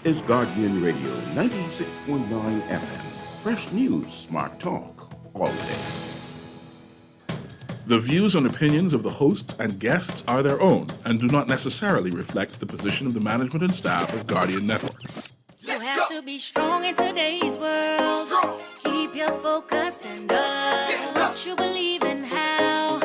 is Guardian Radio 96.9 FM. Fresh news, smart talk, all day. The views and opinions of the hosts and guests are their own and do not necessarily reflect the position of the management and staff of Guardian Network. You have to be strong in today's world. Keep your focus and what you believe in, how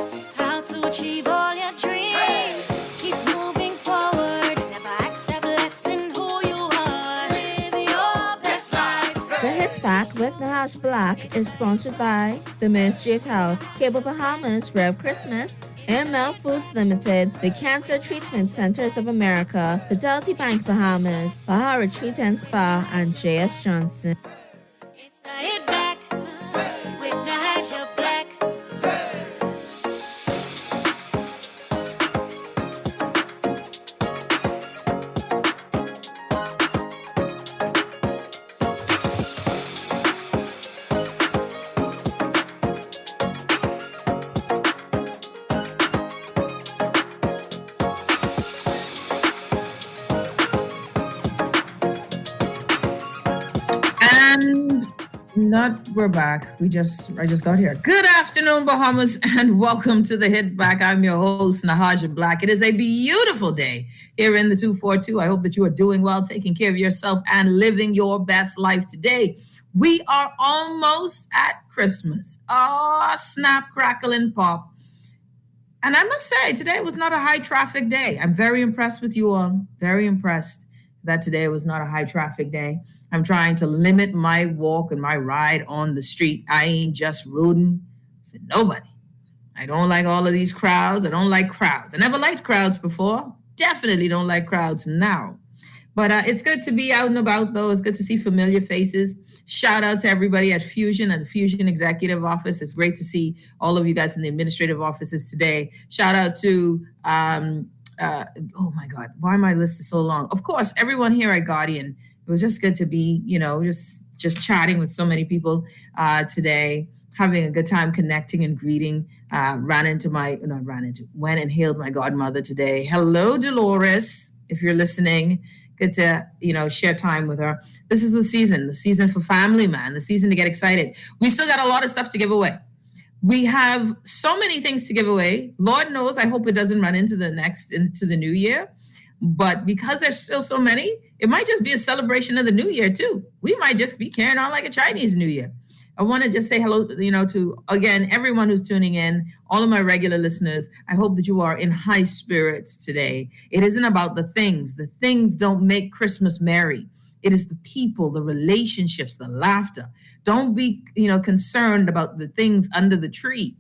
to achieve all your dreams. Keep moving forward, never accept less than who you are. Live your best life. The Hits Back with Nahaja Black is sponsored by the Ministry of Health, Cable Bahamas, Rev Christmas, ML Foods Limited, the Cancer Treatment Centers of America, Fidelity Bank Bahamas, Baja Retreat and Spa, and J.S. Johnson. It's a hit back with Nahaja Black. We're back. I just got here. Good afternoon, Bahamas, and welcome to the Hit Back. I'm your host, Nahaja Black. It is a beautiful day here in the 242. I hope that you are doing well, taking care of yourself, and living your best life today. We are almost at Christmas. Oh, snap, crackle, and pop. And I must say, today was not a high traffic day. I'm very impressed with you all. Very impressed that today was not a high traffic day. I'm trying to limit my walk and my ride on the street. I ain't just rooting for nobody. I don't like all of these crowds. I don't like crowds. I never liked crowds before. Definitely don't like crowds now. But it's good to be out and about, though. It's good to see familiar faces. Shout out to everybody at Fusion and the Fusion Executive Office. It's great to see all of you guys in the administrative offices today. Shout out to, oh my God, why my list is so long? Of course, everyone here at Guardian. It was just good to be, just chatting with so many people today, having a good time connecting and greeting. Went and hailed my godmother today. Hello, Dolores, if you're listening. Good to, share time with her. This is the season for family, man, the season to get excited. We still got a lot of stuff to give away. We have so many things to give away. Lord knows, I hope it doesn't run into the new year. But because there's still so many, it might just be a celebration of the new year too. We might just be carrying on like a Chinese New Year. I want to just say hello, to, again, everyone who's tuning in, all of my regular listeners. I hope that you are in high spirits today. It isn't about the things. The things don't make Christmas merry. It is the people, the relationships, the laughter. Don't be, concerned about the things under the tree.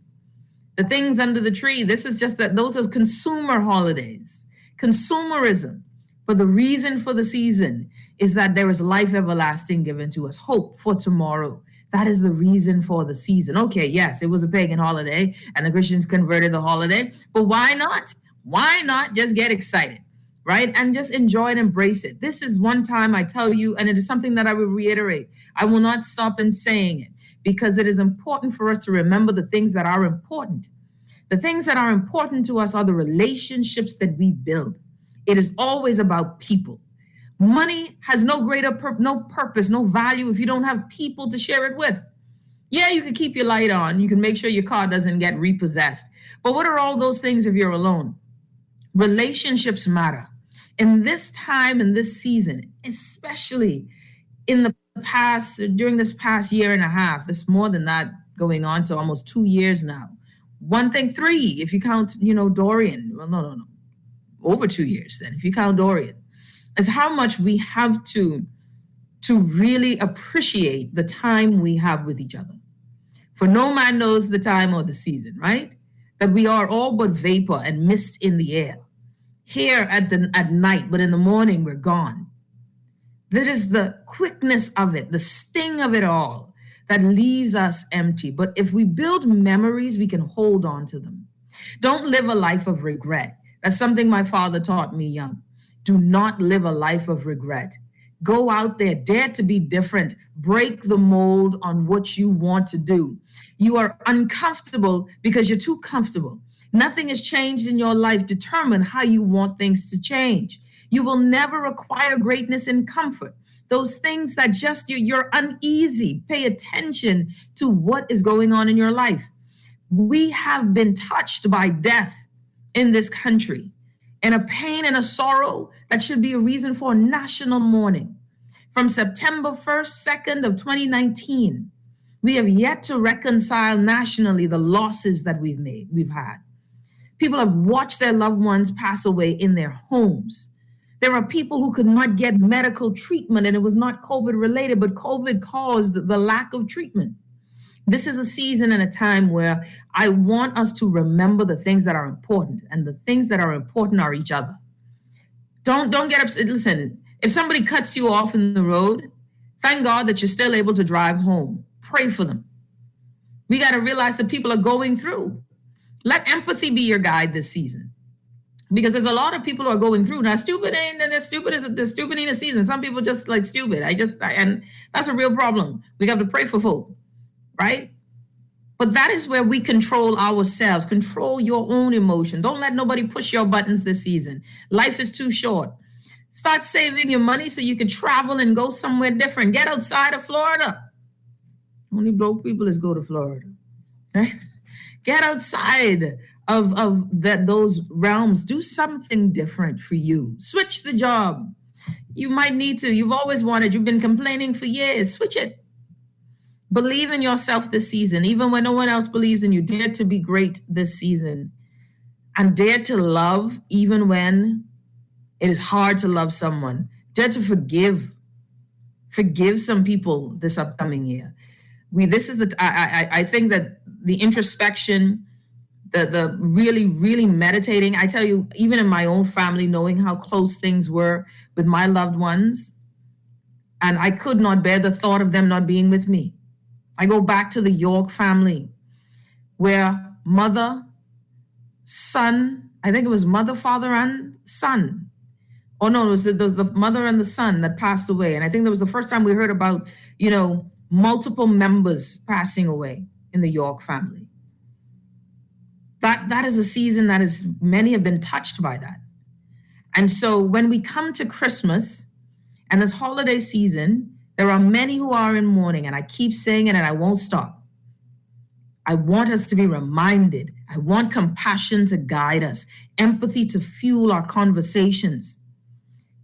The things under the tree, this is just that those are consumer holidays. Consumerism. But the reason for the season is that there is life everlasting given to us, hope for tomorrow. That is the reason for the season. Okay, yes, it was a pagan holiday and the Christians converted the holiday, but why not? Why not just get excited, right? And just enjoy and embrace it. This is one time I tell you, and it is something that I will reiterate. I will not stop in saying it because it is important for us to remember the things that are important. The things that are important to us are the relationships that we build. It is always about people. Money has no no purpose, no value if you don't have people to share it with. Yeah, you can keep your light on. You can make sure your car doesn't get repossessed. But what are all those things if you're alone? Relationships matter. In this time, in this season, especially during this past year and a half, there's more than that going on to almost 2 years now. 3, if you count, Dorian. Well, no. Over 2 years then, if you count Dorian. Is how much we have to really appreciate the time we have with each other. For no man knows the time or the season, right? That we are all but vapor and mist in the air. Here at night, but in the morning we're gone. That is the quickness of it, the sting of it all that leaves us empty. But if we build memories, we can hold on to them. Don't live a life of regret. That's something my father taught me young. Do not live a life of regret. Go out there, dare to be different, break the mold on what you want to do. You are uncomfortable because you're too comfortable. Nothing has changed in your life. Determine how you want things to change. You will never acquire greatness in comfort. Those things that just you're uneasy. Pay attention to what is going on in your life. We have been touched by death in this country, and a pain and a sorrow that should be a reason for national mourning. From September 1st, 2nd of 2019, we have yet to reconcile nationally the losses that we've had. People have watched their loved ones pass away in their homes. There are people who could not get medical treatment, and it was not COVID related, but COVID caused the lack of treatment. This is a season and a time where I want us to remember the things that are important, and the things that are important are each other. Don't get upset. Listen, if somebody cuts you off in the road, thank God that you're still able to drive home. Pray for them. We got to realize that people are going through. Let empathy be your guide this season, because there's a lot of people who are going through. Now, stupid ain't a season. Some people just like stupid. And that's a real problem. We got to pray for folk, right? But that is where we control ourselves. Control your own emotion. Don't let nobody push your buttons this season. Life is too short. Start saving your money so you can travel and go somewhere different. Get outside of Florida. Only broke people is go to Florida, right? Get outside of those realms. Do something different for you. Switch the job. You might need to. You've always wanted. You've been complaining for years. Switch it. Believe in yourself this season, even when no one else believes in you. Dare to be great this season, and dare to love even when it is hard to love someone. Dare to forgive. Forgive some people this upcoming year. I think that the introspection, the really meditating, I tell you, even in my own family, knowing how close things were with my loved ones, and I could not bear the thought of them not being with me. I go back to the York family, where mother, son, I think it was mother, father, and son. Oh no, it was the mother and the son that passed away. And I think that was the first time we heard about, multiple members passing away in the York family. That is a season that is, many have been touched by that. And so when we come to Christmas and this holiday season, there are many who are in mourning, and I keep saying it and I won't stop. I want us to be reminded. I want compassion to guide us, empathy to fuel our conversations.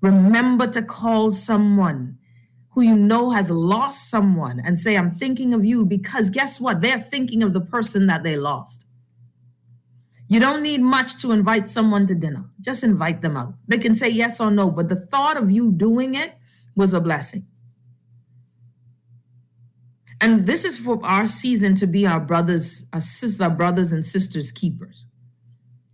Remember to call someone who you know has lost someone and say, I'm thinking of you, because guess what? They're thinking of the person that they lost. You don't need much to invite someone to dinner. Just invite them out. They can say yes or no, but the thought of you doing it was a blessing. And this is for our season to be our brothers and sisters keepers.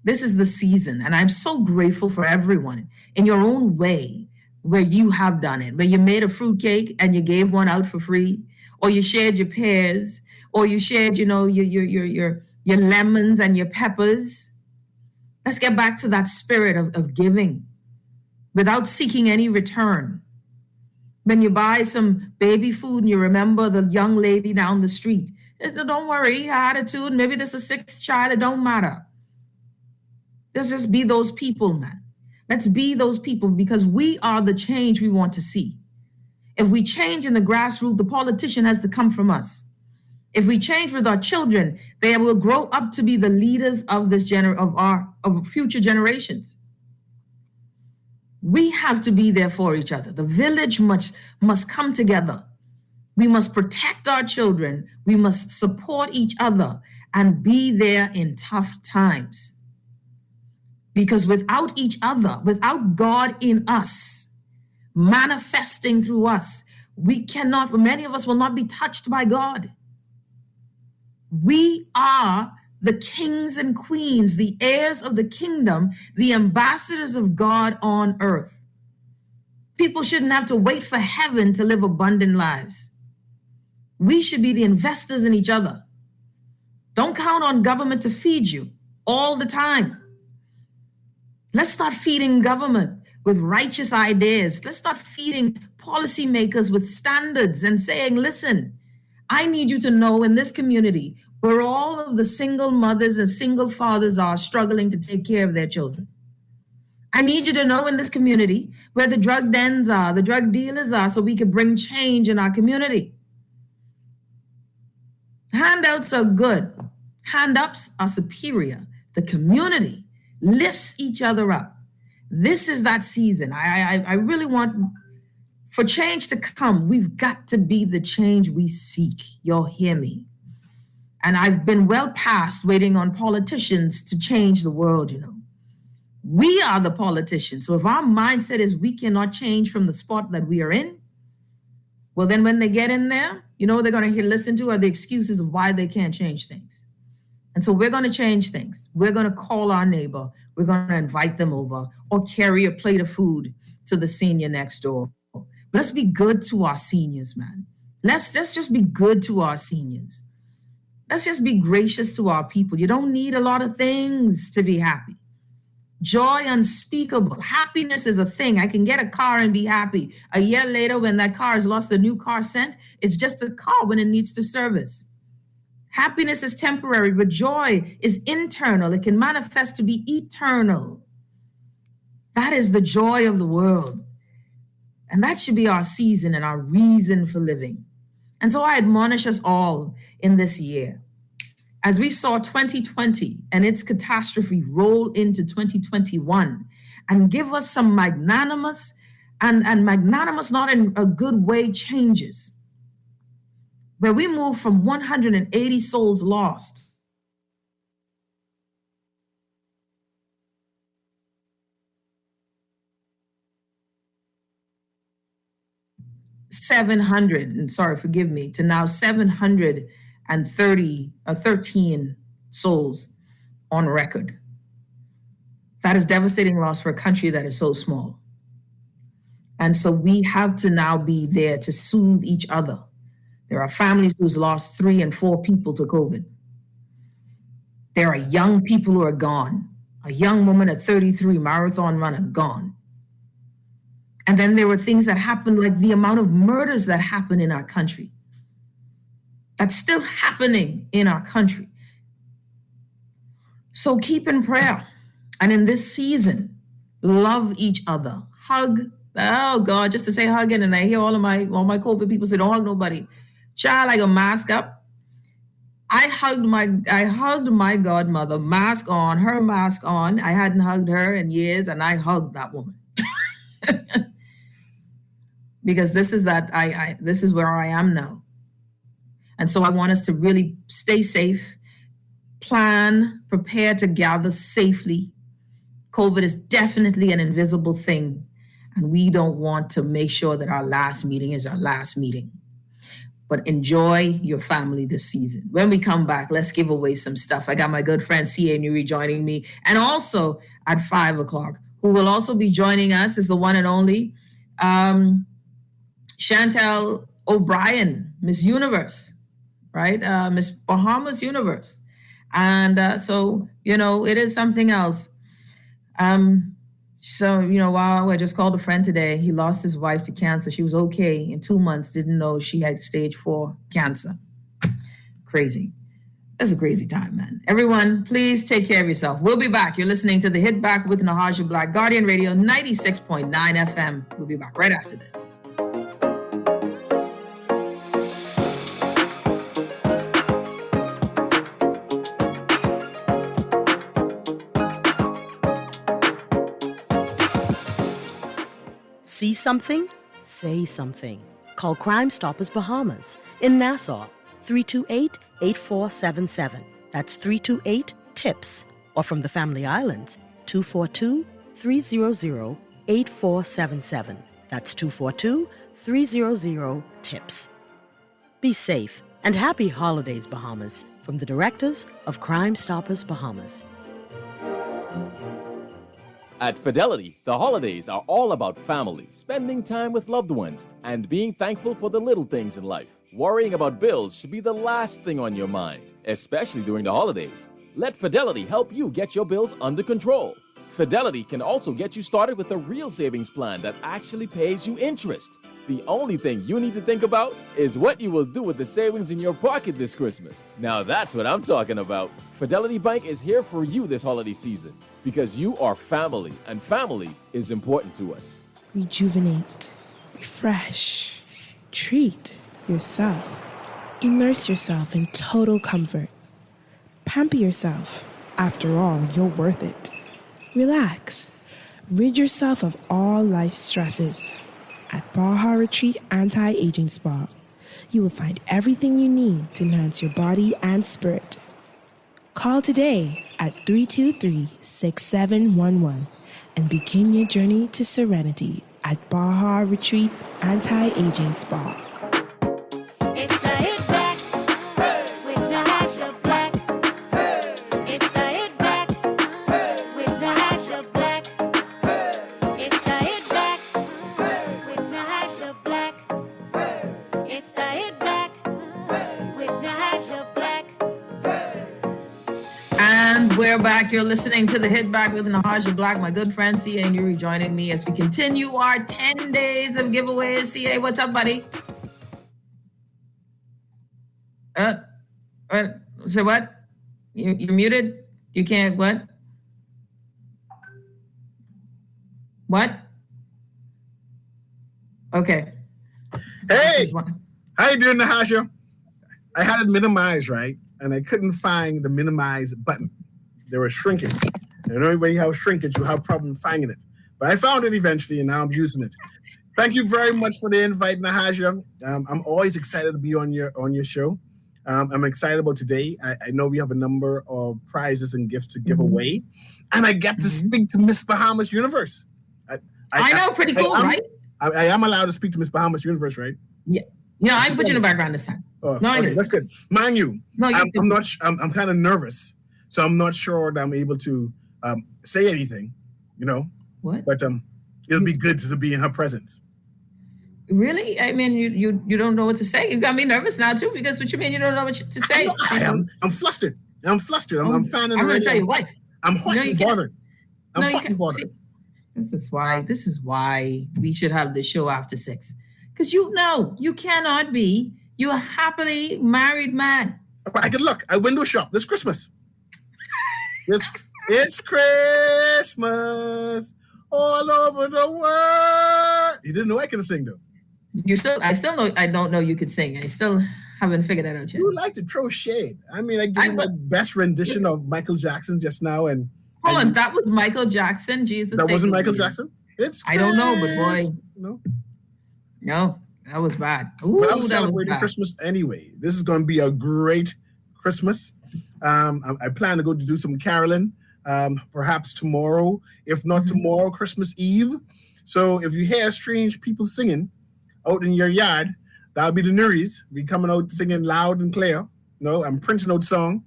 This is the season. And I'm so grateful for everyone in your own way, where you have done it, where you made a fruitcake and you gave one out for free, or you shared your pears, or you shared, your lemons and your peppers. Let's get back to that spirit of giving without seeking any return. When you buy some baby food and you remember the young lady down the street, don't worry, her attitude, maybe there's a sixth child, it don't matter. Let's just be those people, man. Let's be those people, because we are the change we want to see. If we change in the grassroots, the politician has to come from us. If we change with our children, they will grow up to be the leaders of this of future generations. We have to be there for each other. The village must come together. We must protect our children. We must support each other and be there in tough times. Because without each other, without God in us, manifesting through us, many of us will not be touched by God. We are the kings and queens, the heirs of the kingdom, the ambassadors of God on earth. People shouldn't have to wait for heaven to live abundant lives. We should be the investors in each other. Don't count on government to feed you all the time. Let's start feeding government with righteous ideas. Let's start feeding policymakers with standards and saying, listen, I need you to know in this community where all of the single mothers and single fathers are struggling to take care of their children. I need you to know in this community where the drug dens are, the drug dealers are, so we can bring change in our community. Handouts are good. Hand-ups are superior. The community lifts each other up. This is that season. I really want for change to come. We've got to be the change we seek. Y'all hear me? And I've been well past waiting on politicians to change the world, you know. We are the politicians. So if our mindset is we cannot change from the spot that we are in, well, then when they get in there, you know what they're going to listen to are the excuses of why they can't change things. And so we're going to change things. We're going to call our neighbor. We're going to invite them over or carry a plate of food to the senior next door. Let's be good to our seniors, man. Let's just be good to our seniors. Let's just be gracious to our people. You don't need a lot of things to be happy. Joy unspeakable. Happiness is a thing. I can get a car and be happy. A year later, when that car has lost the new car scent, it's just a car when it needs the service. Happiness is temporary, but joy is internal. It can manifest to be eternal. That is the joy of the world. And that should be our season and our reason for living. And so I admonish us all in this year. As we saw 2020 and its catastrophe roll into 2021 and give us some magnanimous and magnanimous, not in a good way, changes, where we move from 180 souls lost to now 713 souls on record. That is devastating loss for a country that is so small. And so we have to now be there to soothe each other. There are families who's lost 3 and 4 people to COVID. There are young people who are gone. A young woman at 33, marathon runner, gone. And then there were things that happened, like the amount of murders that happen in our country. That's still happening in our country. So keep in prayer. And in this season, love each other. Hug. Oh God, just to say hugging. And I hear all my COVID people say, don't hug nobody. Child, I got mask up. I hugged my godmother, mask on, her mask on. I hadn't hugged her in years, and I hugged that woman. Because this is where I am now. And so I want us to really stay safe, plan, prepare to gather safely. COVID is definitely an invisible thing, and we don't want to make sure that our last meeting is our last meeting. But enjoy your family this season. When we come back, let's give away some stuff. I got my good friend C.A. Newry joining me. And also at 5 o'clock, who will also be joining us is the one and only Chantel O'Brien, Miss Universe, right? Miss Bahamas Universe. And so, it is something else. I just called a friend today. He lost his wife to cancer. She was okay in 2 months, didn't know she had stage 4 cancer. Crazy. That's a crazy time, man. Everyone, please take care of yourself. We'll be back. You're listening to The Hit Back with Nahaja Black, Guardian Radio 96.9 FM. We'll be back right after this. See something? Say something. Call Crime Stoppers Bahamas in Nassau, 328-8477. That's 328-TIPS. Or from the Family Islands, 242-300-8477. That's 242-300-TIPS. Be safe and happy holidays, Bahamas, from the directors of Crime Stoppers Bahamas. At Fidelity, the holidays are all about family, spending time with loved ones, and being thankful for the little things in life. Worrying about bills should be the last thing on your mind, especially during the holidays. Let Fidelity help you get your bills under control. Fidelity can also get you started with a real savings plan that actually pays you interest. The only thing you need to think about is what you will do with the savings in your pocket this Christmas. Now that's what I'm talking about. Fidelity Bank is here for you this holiday season because you are family, and family is important to us. Rejuvenate, refresh, treat yourself. Immerse yourself in total comfort. Pamper yourself. After all, you're worth it. Relax. Rid yourself of all life's stresses. At Baja Retreat Anti-Aging Spa, you will find everything you need to enhance your body and spirit. Call today at 323-6711 and begin your journey to serenity at Baja Retreat Anti-Aging Spa. It's the hit back with Nahaja Black. It's the hit back with Nahaja Black. It's the hit back with Nahaja Black. It's the hit back with Nahaja Black. And we're back. You're listening to the Hit Back with Nahaja Black. My good friend CA and Yuri joining me as we continue our 10 days of giveaways. CA, what's up, buddy? So what? You're muted? You can't what? What? Okay. Hey, how you doing, Nahaja? I had it minimized, right? And I couldn't find the minimize button. There was shrinkage. And when you have shrinkage, you have a problem finding it. But I found it eventually, and now I'm using it. Thank you very much for the invite, Nahaja. I'm always excited to be on your show. I'm excited about today. I know we have a number of prizes and gifts to give away. And I get to speak to Miss Bahamas Universe. I know, pretty cool, right? I am allowed to speak to Miss Bahamas Universe, right? Yeah. Yeah, I put you in the background this time. Oh, okay, that's good. Mind you, I'm kind of nervous, so I'm not sure that I'm able to say anything, What? But it'll be good to be in her presence. Really? I mean, you don't know what to say. You got me nervous now too, because what you mean you don't know what to say? I'm flustered. I'm flustered. I'm finding. I'm going to tell your wife. I'm hot and bothered. I'm hot and bothered. This is why we should have the show after 6. Because you cannot be. You're a happily married man. I can look. I window shop this Christmas. It's Christmas all over the world. You didn't know I could sing though. I still know. I don't know you could sing. I still haven't figured that out yet. You like to throw shade. I mean, I gave you my best rendition of Michael Jackson just now, and hold on, that was Michael Jackson. Jesus, that wasn't Michael Jackson. I don't know, but boy, no, that was bad. Ooh, but I'm celebrating Christmas anyway. This is going to be a great Christmas. I plan to go to do some caroling, perhaps tomorrow. If not tomorrow, Christmas Eve. So if you hear strange people singing out in your yard, that'll be the Nuries. Be coming out singing loud and clear. No, I'm printing out songs.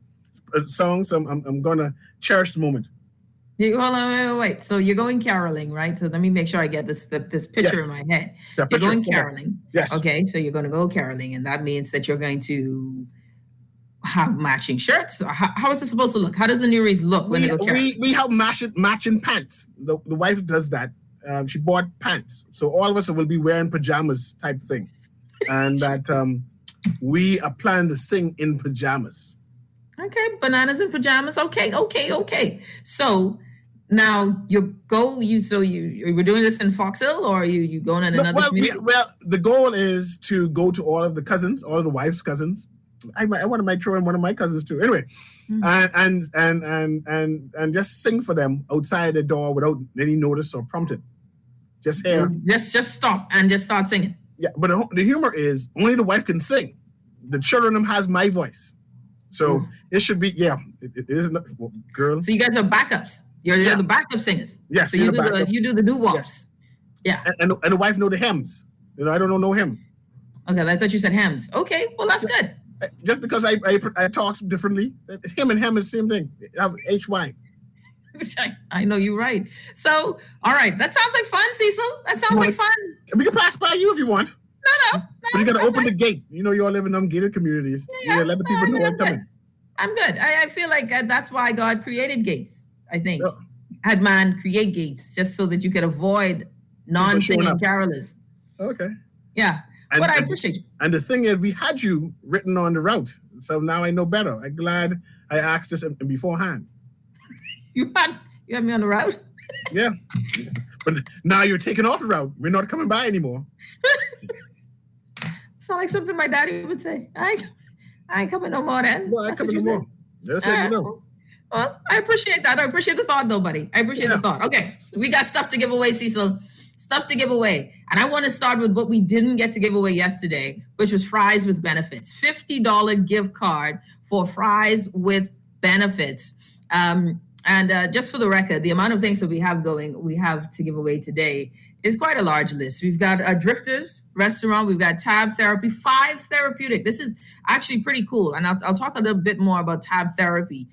I'm going to cherish the moment. Hold on, wait. So you're going caroling, right? So let me make sure I get this picture in my head. You're going caroling. Yes. Okay, so you're going to go caroling, and that means that you're going to have matching shirts. How is this supposed to look? How does the Nuries look when they go caroling? We have matching pants. The wife does that. She bought pants. So all of us will be wearing pajamas type thing. And that we are planning to sing in pajamas. Okay, bananas and pajamas. Okay. So now you were doing this in Fox Hill, or you going in another community? Well, the goal is to go to all of the cousins, all of the wife's cousins. I might throw in one of my cousins too. Anyway, and just sing for them outside the door without any notice or prompted. Just here. Just stop and just start singing. Yeah, but the humor is only the wife can sing. The children has my voice. So it should be, it is not, girl. So you guys are backups. You're the backup singers. Yes. So you do the doo-wops. Yes. Yeah. And the wife know the hems. I don't know no hymn. Okay, I thought you said hems. Okay, well that's good. Just because I talk differently, him and hem is the same thing. HY. I know you're right. So, all right, that sounds like fun, Cecil. That sounds like fun. We can pass by you if you want. No. But you got to open the gate. You all live in them gated communities. Yeah, let the people know what's coming. I'm good. I feel like that's why God created gates, I think. had man create gates just so that you could avoid non-singing carolers. Okay. Yeah, but I appreciate you. And the thing is, we had you written on the route, so now I know better. I'm glad I asked this beforehand. You had me on the route? Yeah. But now you're taking off the route. We're not coming by anymore. Sound like something my daddy would say. I ain't coming no more then. Well, I ain't coming no more. Just let you know. Well, I appreciate that. I appreciate the thought, though, buddy. I appreciate the thought. Okay, we got stuff to give away, Cecil. Stuff to give away. And I want to start with what we didn't get to give away yesterday, which was fries with benefits. $50 gift card for fries with benefits. And just for the record, the amount of things that we have to give away today is quite a large list. We've got a Drifters restaurant. We've got Tab Therapy, 5 Therapeutic. This is actually pretty cool. And I'll talk a little bit more about Tab Therapy.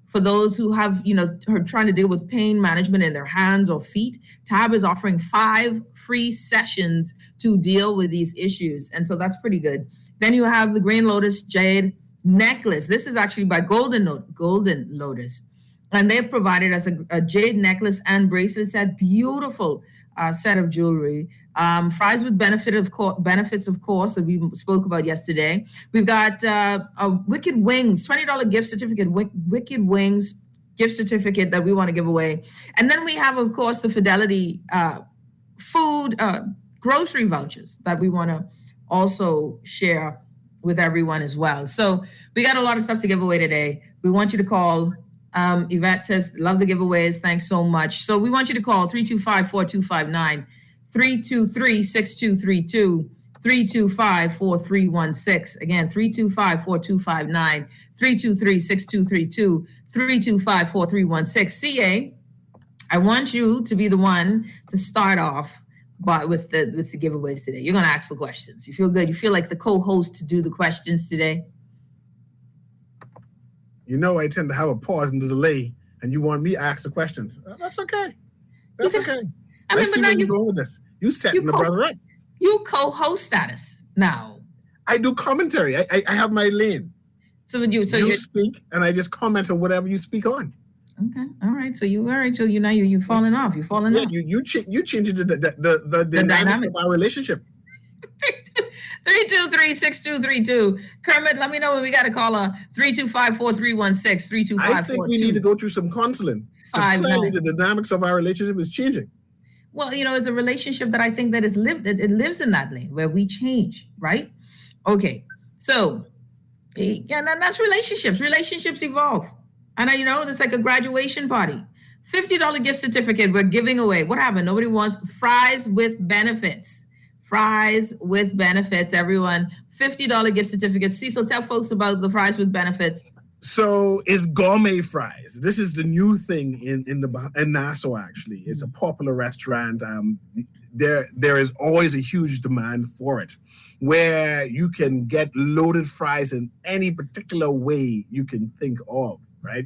For those who have, are trying to deal with pain management in their hands or feet, Tab is offering 5 free sessions to deal with these issues. And so that's pretty good. Then you have the Green Lotus Jade necklace. This is actually by Golden Lotus. And they've provided us a jade necklace and bracelet set, beautiful set of jewelry. Fries with benefits, of course, that we spoke about yesterday. We've got a Wicked Wings, $20 gift certificate, Wicked Wings gift certificate that we want to give away. And then we have, of course, the Fidelity food grocery vouchers that we want to also share with everyone as well. So we got a lot of stuff to give away today. We want you to call. Yvette says, love the giveaways. Thanks so much. So we want you to call 325-4259, 323-6232, 325-4316. Again, 325-4259, 323-6232, 325-4316. CA, I want you to be the one to start off with the giveaways today. You're going to ask the questions. You feel good? You feel like the co-host to do the questions today? I tend to have a pause and a delay, and you want me to ask the questions. That's okay. That's okay. I see where you're going with this. You setting the brother up. You co-host status now. I do commentary. I have my lane. So you speak, and I just comment on whatever you speak on. Okay. All right. So you falling off. You're falling off. You changed the dynamics of our relationship. 323-6232. Kermit, let me know when we got a caller. 325-4316. 325-42. I think we need to go through some counseling. Clearly, the dynamics of our relationship is changing. Well, it's a relationship that I think that it lives in that lane where we change, right? Okay. So, and that's relationships. Relationships evolve. And it's like a graduation party. $50 gift certificate we're giving away. What happened? Nobody wants fries with benefits. Fries with benefits, everyone. $50 gift certificate. Cecil, tell folks about the fries with benefits. So it's gourmet fries. This is the new thing in Nassau, actually. It's a popular restaurant. There is always a huge demand for it, where you can get loaded fries in any particular way you can think of, right?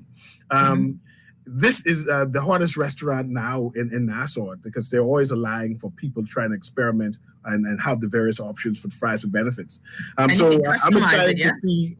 This is the hottest restaurant now in Nassau, because they're always allowing for people trying to experiment and have the various options for fries with benefits. So I'm excited to see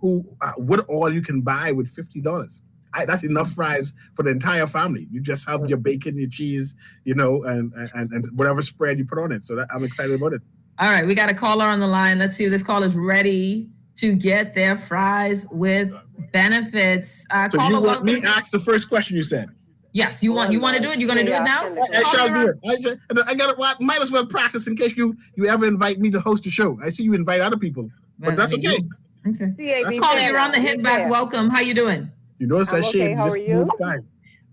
what all you can buy with $50. That's enough fries for the entire family. You just have your bacon, your cheese, and whatever spread you put on it. So I'm excited about it. All right, we got a caller on the line. Let's see if this caller is ready to get their fries with benefits. So you want me to ask the first question you said? Yes, you want to do it? You're going to do it now? I shall do it. I got it. Might as well practice in case you ever invite me to host a show. I see you invite other people, but that's okay. Okay. Caller, you're on the hit back. Welcome. How you doing? You notice that shade? How are you?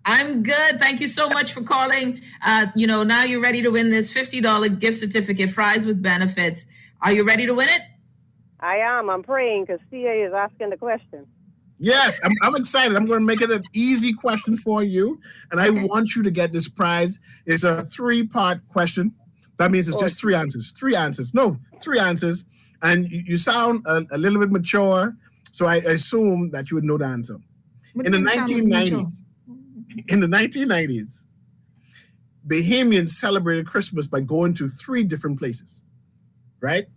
I'm good. Thank you so much for calling. Now you're ready to win this $50 gift certificate, fries with benefits. Are you ready to win it? I am. I'm praying because CA is asking the question. Yes, I'm excited. I'm going to make it an easy question for you, and I want you to get this prize. It's a 3-part question. That means it's just 3 answers. 3 answers. No, 3 answers. And you sound a little bit mature, so I assume that you would know the answer. In the 1990s, Bahamians celebrated Christmas by going to 3 different places, right?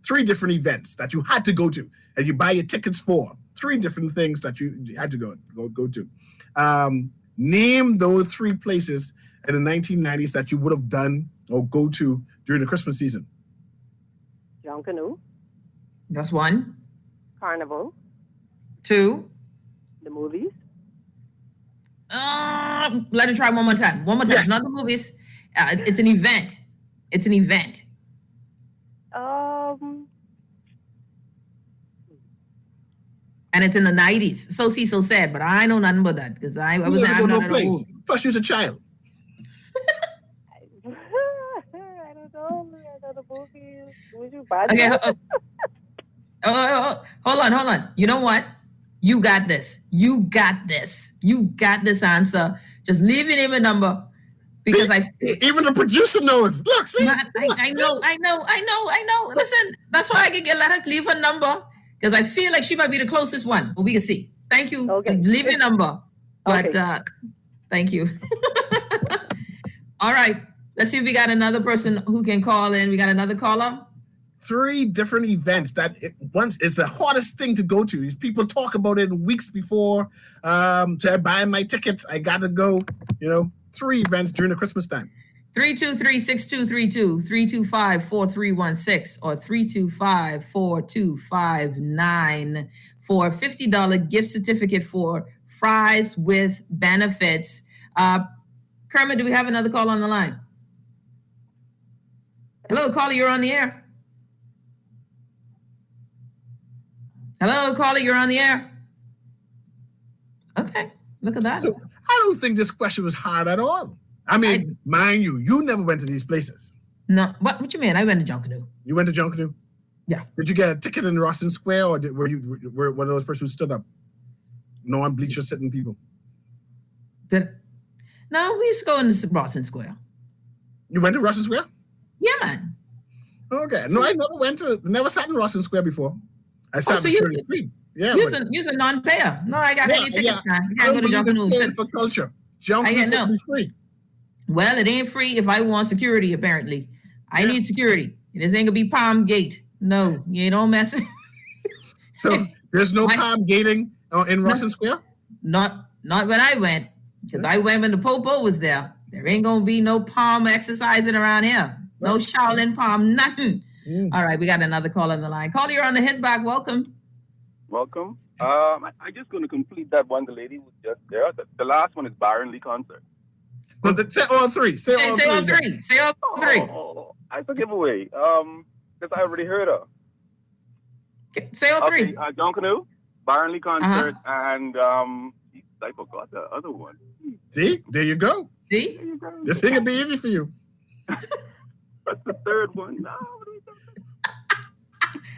3 different events that you had to go to, and you buy your tickets for. 3 different things that you had to go to. Name those 3 places in the 1990s that you would have done or go to during the Christmas season. John Canoe. That's 1. Carnival. 2. The movies. Let it try one more time. One more time. Yes. It's not the movies. It's an event. It's an event. And it's in the 90s. So sad, but I know nothing about that because I was never go not to a place. Plus, you're a child. I don't know. I know the movies. Would you buy Okay. them? Hold on. You know what? You got this. You got this answer. Just leave your name and number because Even the producer knows. Look, see? I know. Listen, that's why I can let her leave her number because I feel like she might be the closest one, but we can see. Thank you. Okay. Leave your number. But Okay. thank you. All right. Let's see if we got another person who can call in. We got another caller. 3 different events that once is the hardest thing to go to. These people talk about it weeks before. So I buy my tickets. I got to go. 3 events during the Christmas time. 323-6232, 325-4316, or 325-4259 for a $50 gift certificate for fries with benefits. Kermit, do we have another call on the line? Hello, caller, you're on the air. Hello, caller, you're on the air. Okay, look at that. So I don't think this question was hard at all. I mean, mind you never went to these places. No, what you mean? I went to Junkanoo. You went to Junkanoo? Yeah. Did you get a ticket in Rawson Square, or were you one of those persons who stood up? No, on bleacher sitting people. No, we used to go into Rawson Square. You went to Rawson Square? Yeah, man. Okay. No, I never sat in Rawson Square before. I sat so in you- Shirley Street. Yeah. You're a non-payer. No, I got any tickets now. You can't go to Junkanoo. For culture. Junkanoo no. be free. Well, it ain't free if I want security, apparently. I need security. This ain't gonna be Palm Gate. No, you don't mess with So there's no palm gating in Rawson Square? Not when I went. Because I went when the Popo was there. There ain't gonna be no palm exercising around here. No Shaolin palm, nothing. All right, we got another call on the line. Caller, you're on the hit back. Welcome. Welcome. I'm just going to complete that one. The lady was just there. The last one is Byron Lee concert. Well, say all 3. Say all 3. Say all 3. Oh, I took giveaway. Because I already heard her. Say all 3. Okay, John Canoe, Byron Lee concert, and I forgot the other one. See? There you go. See? This thing will be easy for you. What's the third one? No.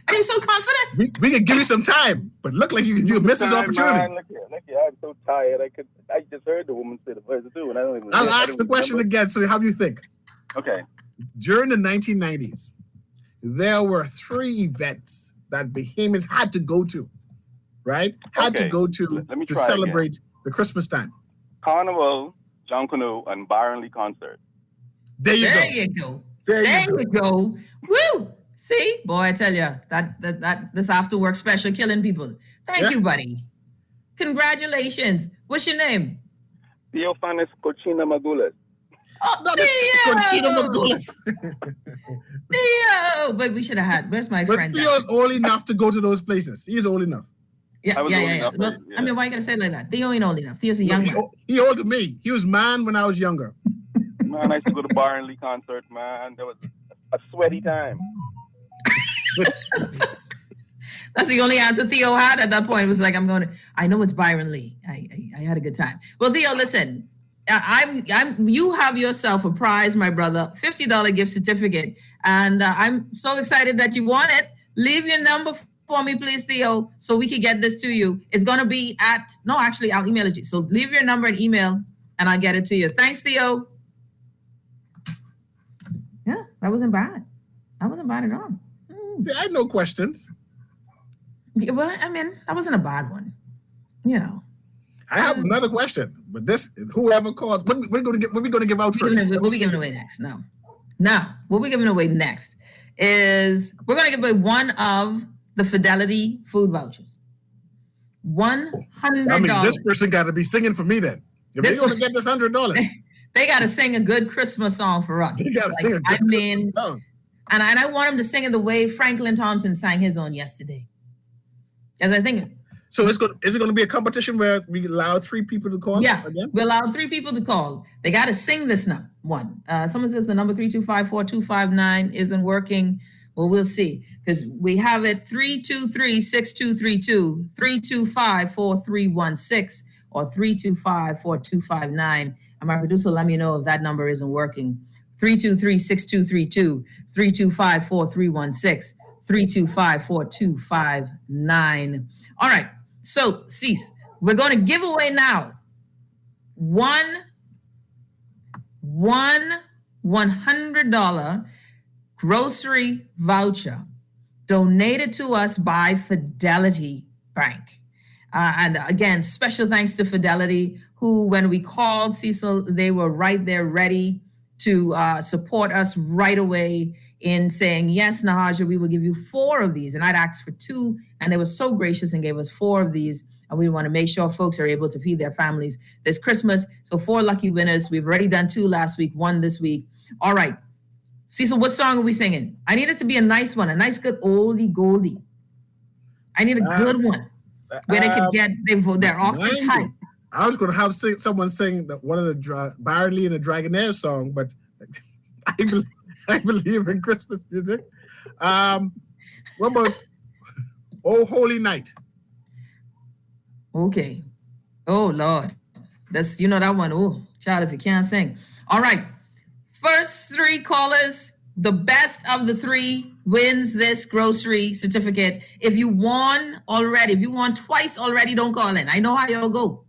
I'm so confident. We can give you some time, but look like you missed this opportunity. Man, look here, I'm so tired. I just heard the woman say the first 2, and I don't even. I'll ask the question again. So how do you think? Okay. During the 1990s, there were 3 events that Bahamians had to go to, right? To go to celebrate the Christmas time. Carnival, John Canoe, and Byron Lee concert. There you go. There you go. Woo! See, boy, I tell you that this after work special killing people. Thank you, buddy. Congratulations. What's your name? Theophanis Cochina Magulas. Oh, no, Cochina Magulas. Theo, but we should have had. Where's my friend? But Theo's old enough to go to those places. He's old enough. Yeah. Well, I mean, why you gotta say it like that? Theo ain't old enough. Theo's a young guy. He older than me. He was man when I was younger. Man, I used to go to Byron Lee concert, man. There was a sweaty time. That's the only answer Theo had at that point. It was like, I know it's Byron Lee. I had a good time. Well, Theo, listen, you have yourself a prize, my brother, $50 gift certificate. And I'm so excited that you won it. Leave your number for me, please, Theo, so we can get this to you. It's going to be I'll email it to you. So leave your number and email and I'll get it to you. Thanks, Theo. Yeah, that wasn't bad. That wasn't bad at all. See, I had no questions. Yeah, well, I mean, that wasn't a bad one. I have another question, but whoever calls, what we going to give out first? We'll be giving away next. No, what we're giving away next is we're going to give away one of the Fidelity food vouchers. $100. I mean, this person got to be singing for me then. If they're going to get this $100, they got to sing a good Christmas song for us. They got to sing a good Christmas song. And I want them to sing it the way Franklin Thompson sang his own yesterday. Because I think... So is it going to be a competition where we allow 3 people to call? Yeah, again? we allow 3 people to call. They got to sing this one. Someone says the number 325-4259 isn't working. Well, we'll see. Because we have it 323-6232, 325-4316, or 325-4259. And my producer let me know if that number isn't working. 323-6232, 325-4316, 325-4259. All right. So, Cease, we're going to give away now one $100 grocery voucher donated to us by Fidelity Bank. And again, special thanks to Fidelity, who, when we called Cecil, they were right there ready to support us right away in saying, yes, Nahaja, we will give you 4 of these. And I'd asked for 2, and they were so gracious and gave us 4 of these. And we want to make sure folks are able to feed their families this Christmas. So 4 lucky winners. We've already done 2 last week, 1 this week. All right. Cecil, what song are we singing? I need it to be a nice one, a nice, good oldie goldie. I need a good one where they can get their octaves high. I was going to have someone sing one of the Byron Lee and the Dragonaire song, but I believe in Christmas music. What about Oh Holy Night? Okay. Oh, Lord. That's, that one. Oh, child, if you can't sing. All right. First 3 callers, the best of the 3 wins this grocery certificate. If you won twice already, don't call in. I know how y'all go.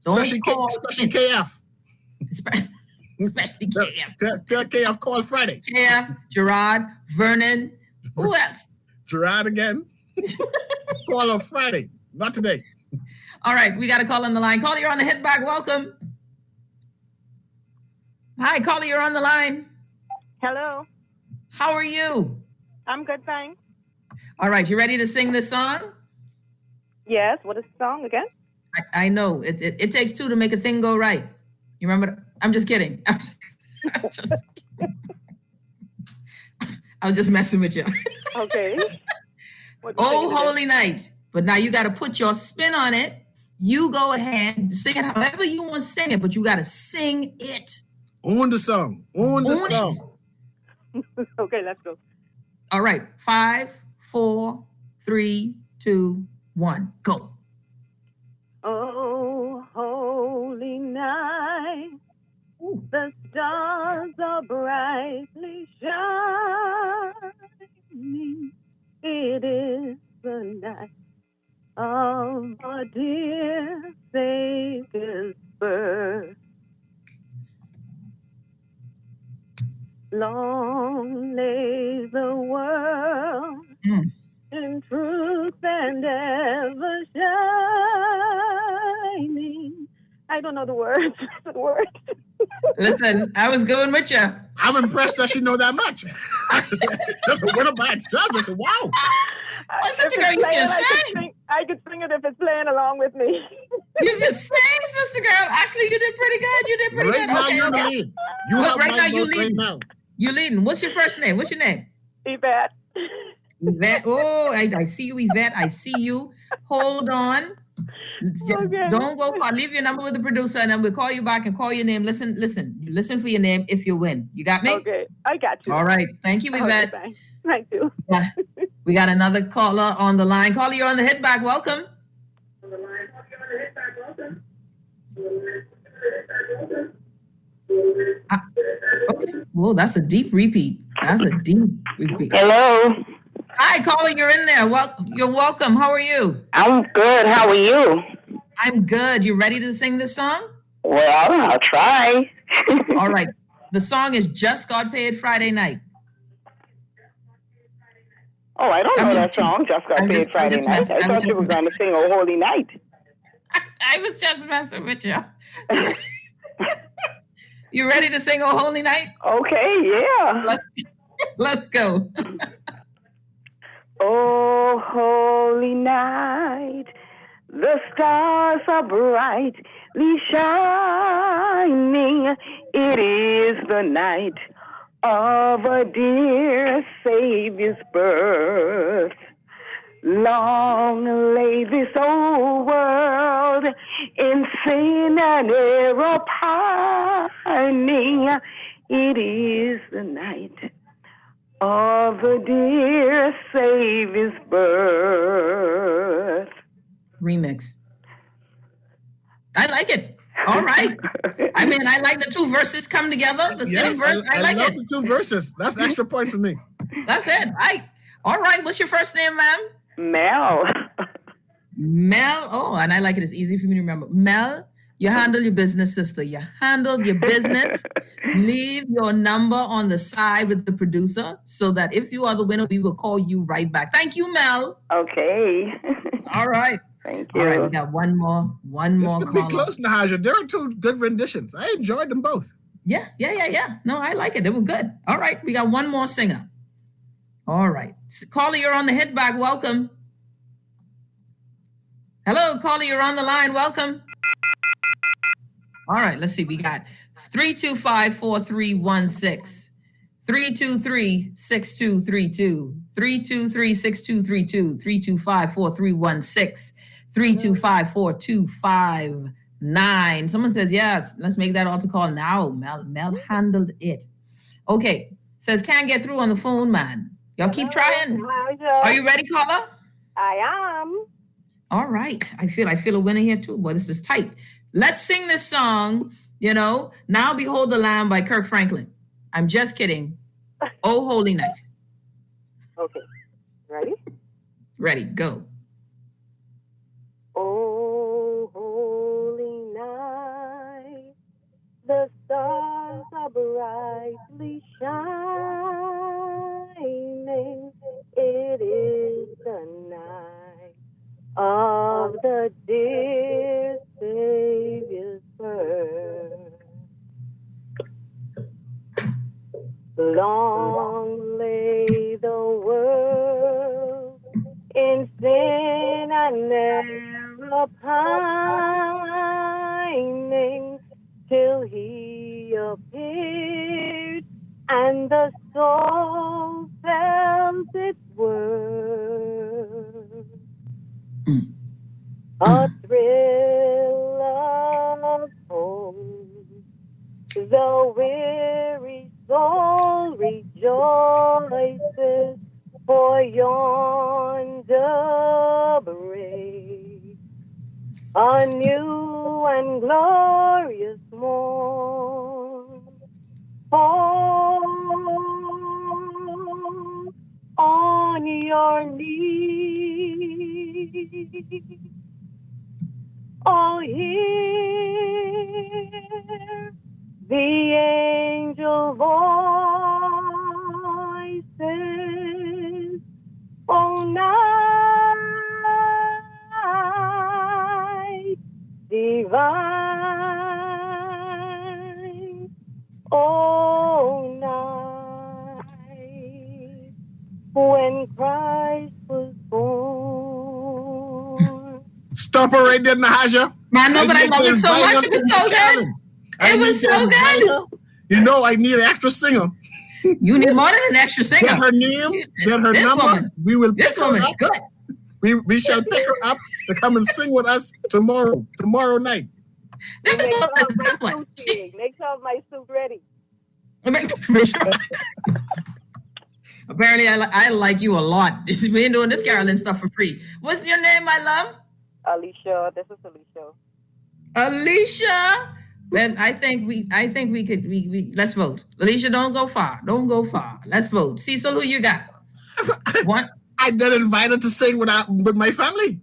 Especially KF. Especially KF. Tell KF call Friday. KF, Gerard, Vernon. Who else? Gerard again. Call on Friday, not today. All right, we got a call on the line. Caller, you're on the hit back. Welcome. Hi, caller, you're on the line. Hello. How are you? I'm good, thanks. All right, you ready to sing this song? Yes. What is the song again? I know. It takes 2 to make a thing go right. You remember? I'm just kidding. I was just messing with you. Okay. Oh, Holy Night. But now you got to put your spin on it. You go ahead, sing it however you want to sing it, but you got to sing it. Own the song. Own the song. Okay, let's go. All right. 5, 4, 3, 2, 1, go. Oh, holy night, the stars are brightly shining. It is the night of our dear Savior's birth. Long lay the world in truth and ever shining. I don't know the words. Listen, I was going with you. I'm impressed that she know that much. Just a winner by itself. I said, wow. Sister girl, you can sing. I could sing it if it's playing along with me. You can sing, sister girl. Actually, you did pretty good. Right now, you're the lead. Right now, you leading. You leading. What's your first name? What's your name? Yvette. Yvette. Oh, I see you, Yvette. I see you. Hold on. Just don't go. I'll leave your number with the producer, and then we'll call you back and call your name. Listen for your name if you win. You got me? Okay, I got you. All right. Thank you, Yvette. Okay, thank you. Yeah. We got another caller on the line. Caller, you're on the hit back. Welcome. Okay. Whoa, that's a deep repeat. Hello. Hi, caller, you're in there. Well, you're welcome. How are you? I'm good. How are you? I'm good. You ready to sing this song? Well, I'll try. All right. The song is Just Got Paid Friday Night. Oh, I don't know that song, Just Got Paid Friday Night. I thought you were going to sing Oh Holy Night. I was just messing with you. You ready to sing Oh Holy Night? Okay, yeah. Let's go. Oh, holy night, The stars are brightly shining. It is the night of a dear Savior's birth. Long lay this old world in sin and error pining. It is the night of the dear Savior's birth. Remix. I like it. All right. I mean, I like the two verses come together. The same verse. I like love it. the two verses. That's an extra point for me. That's it. All right. What's your first name, ma'am? Mel. Mel. Oh, and I like it. It's easy for me to remember. Mel, you handle your business, sister. You handle your business. Leave your number on the side with the producer so that if you are the winner, we will call you right back. Thank you, Mel. Okay. All right. Thank you. All right, we got one more This could be caller. close, Nahaja. There are two good renditions. I enjoyed them both. Yeah. No, I like it. It was good. All right, we got one more singer. All right. Caller, you're on the hit back. Welcome. Hello, caller, you're on the line. Welcome. All right, let's see. We got 325-4316, 323-6232, 323-6232, 325-4316, 325-4259. Someone says, yes, let's make that altar call now. Mel handled it. Okay, says can't get through on the phone, man. Y'all keep trying. Are you ready, caller? I am. All right. I feel a winner here too. Boy, this is tight. Let's sing this song, Now Behold the Lamb by Kirk Franklin. I'm just kidding. Oh, Holy Night. Okay. Ready? Ready, go. Oh, holy night, the stars are brightly shining. It is the night of the dear Savior's birth. Long lay the world in sin and error pining till he appeared and the soul felt its worth. A thrill of hope, the weary soul rejoices, for yonder breaks a new and glorious morn. Fall on your knees. Oh, hear the angel voices. Oh, night divine. Oh, night when Christ was born. Stop it right there, Nahaja. Man, no, but I love it so much. It was so good. It was so good. I need an extra singer. You need more than an extra singer. Get her name, get her number. Woman. We will. This woman is good. We shall pick her up to come and sing with us tomorrow night. Make sure my suit ready. Apparently, I like you a lot. We ain't doing this Carolyn stuff for free. What's your name, my love? Alicia. This is Alicia. Alicia. I think we could let's vote. Alicia, don't go far. Let's vote. Cecil, who you got? One. I got invited to sing with my family.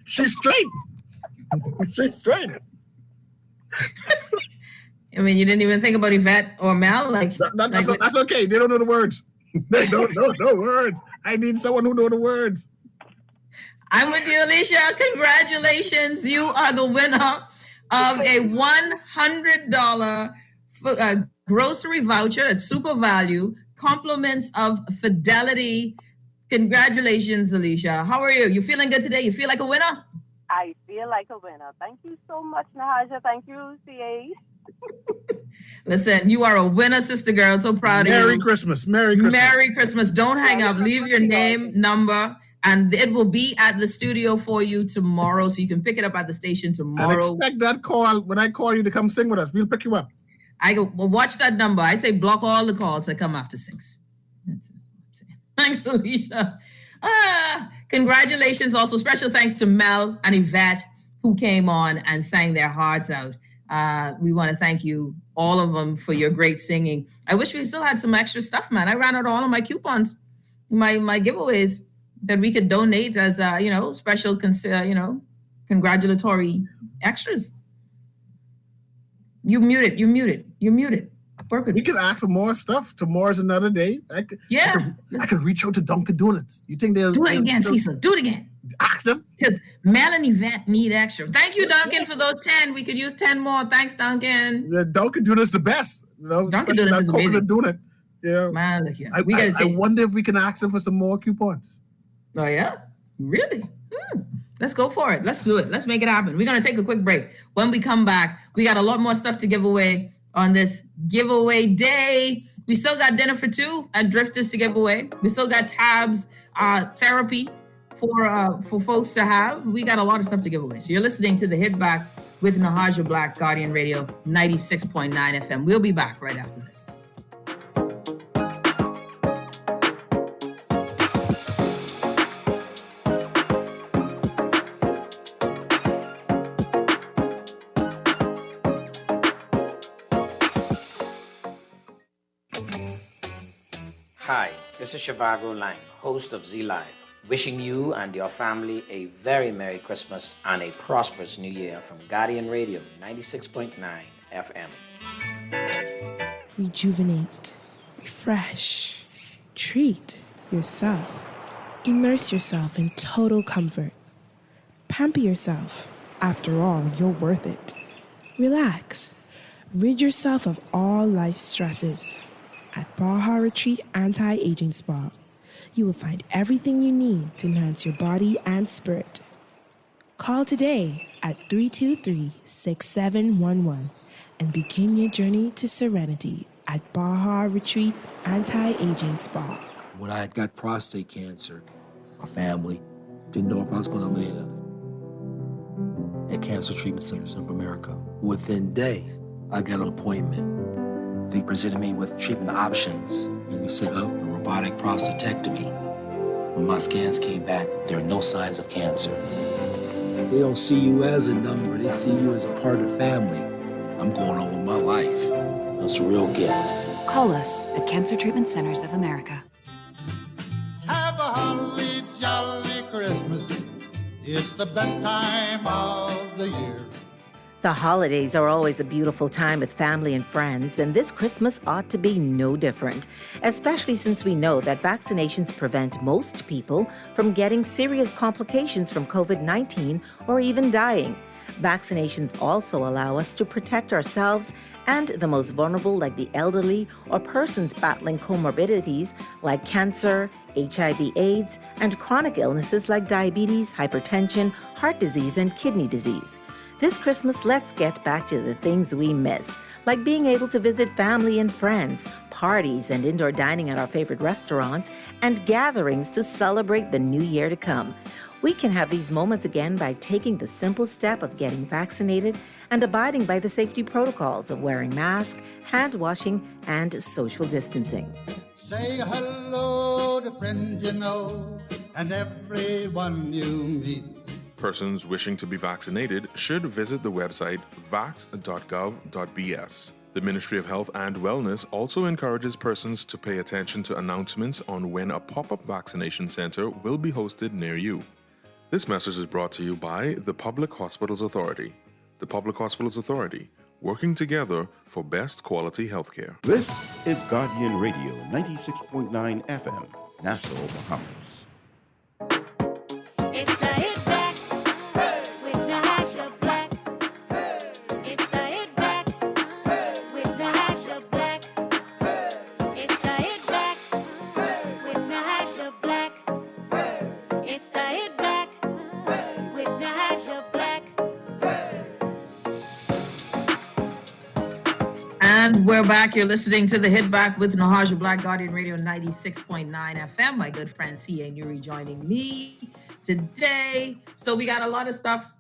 She's straight. I mean, you didn't even think about Yvette or Mel? That's okay. They don't know the words. They don't know the words. I need someone who knows the words. I'm with you, Alicia. Congratulations. You are the winner of a $100 grocery voucher at Super Value, compliments of Fidelity Congratulations, Alicia. How are you? You feeling good today? You feel like a winner? I feel like a winner. Thank you so much, Nahaja. Thank you, CA. Listen, you are a winner, sister girl. So proud of you. Merry Christmas. Merry Christmas. Merry Christmas. Don't hang up. Leave your name, number, and it will be at the studio for you tomorrow. So you can pick it up at the station tomorrow. And expect that call when I call you to come sing with us. We'll pick you up. I go, well, watch that number. I say block all the calls that come after 6. Thanks, Alicia. Congratulations. Also, special thanks to Mel and Yvette who came on and sang their hearts out. We want to thank you, all of them, for your great singing. I wish we still had some extra stuff, man. I ran out of all of my coupons, my giveaways that we could donate as, special, congratulatory extras. You muted. We can ask for more stuff. Tomorrow's another day. I could reach out to Dunkin' Donuts. You think they'll do it again, Cecil? Do it again. Ask them. Because Mel and Yvette need extra. Thank you, Duncan, for those 10. We could use 10 more. Thanks, Duncan. The Dunkin' Donuts the best. Dunkin' Donuts is amazing. Donut. Yeah. Man, look here. I wonder if we can ask them for some more coupons. Oh yeah, really? Let's go for it. Let's do it. Let's make it happen. We're gonna take a quick break. When we come back, we got a lot more stuff to give away on this giveaway day. We still got dinner for 2 at Drifters to give away. We still got tabs, therapy for folks to have. We got a lot of stuff to give away. So you're listening to the Hit Back with Nahaja Black, Guardian Radio 96.9 FM. We'll be back right after this. Hi, this is Shivago Lang, host of Z Live, wishing you and your family a very Merry Christmas and a prosperous New Year from Guardian Radio 96.9 FM. Rejuvenate, refresh, treat yourself. Immerse yourself in total comfort. Pamper yourself. After all, you're worth it. Relax. Rid yourself of all life's stresses. At Baja Retreat Anti-Aging Spa, you will find everything you need to enhance your body and spirit. Call today at 323-6711 and begin your journey to serenity at Baja Retreat Anti-Aging Spa. When I had got prostate cancer, my family didn't know if I was going to live. At Cancer Treatment Centers of America, within days, I got an appointment. They presented me with treatment options, and we set up a robotic prostatectomy. When my scans came back, there are no signs of cancer. They don't see you as a number, they see you as a part of the family. I'm going on with my life. That's a real gift. Call us at Cancer Treatment Centers of America. Have a holly jolly Christmas. It's the best time of the year. The holidays are always a beautiful time with family and friends, and this Christmas ought to be no different, especially since we know that vaccinations prevent most people from getting serious complications from COVID-19 or even dying. Vaccinations also allow us to protect ourselves and the most vulnerable, like the elderly or persons battling comorbidities like cancer, HIV/AIDS, and chronic illnesses like diabetes, hypertension, heart disease, and kidney disease. This Christmas, let's get back to the things we miss, like being able to visit family and friends, parties and indoor dining at our favorite restaurants, and gatherings to celebrate the new year to come. We can have these moments again by taking the simple step of getting vaccinated and abiding by the safety protocols of wearing masks, hand washing, and social distancing. Say hello to friends you know and everyone you meet. Persons wishing to be vaccinated should visit the website vax.gov.bs. The Ministry of Health and Wellness also encourages persons to pay attention to announcements on when a pop-up vaccination center will be hosted near you. This message is brought to you by the Public Hospitals Authority. The Public Hospitals Authority, working together for best quality healthcare. This is Guardian Radio 96.9 FM, Nassau, Bahamas. It's the Hit Back with Nahaja Black. It's the Hit Back with Nahaja Black. It's the Hit Back with Nahaja Black. We're back. You're listening to the Hit Back with Nahaja Black, Guardian Radio 96.9 FM. My good friend C.A. Nuri joining me today. So we got a lot of stuff.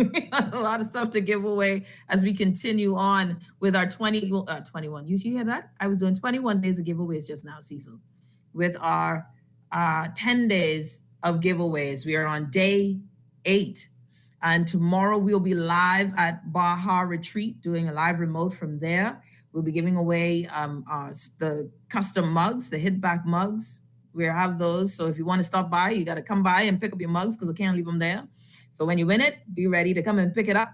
A lot of stuff to give away as we continue on with our 21. You hear that? I was doing 21 days of giveaways just now, Cecil, with our 10 days of giveaways. We are on day 8. And tomorrow we'll be live at Baja Retreat, doing a live remote from there. We'll be giving away the custom mugs, the Hit Back mugs. We have those. So if you want to stop by, you got to come by and pick up your mugs because I can't leave them there. So when you win it, be ready to come and pick it up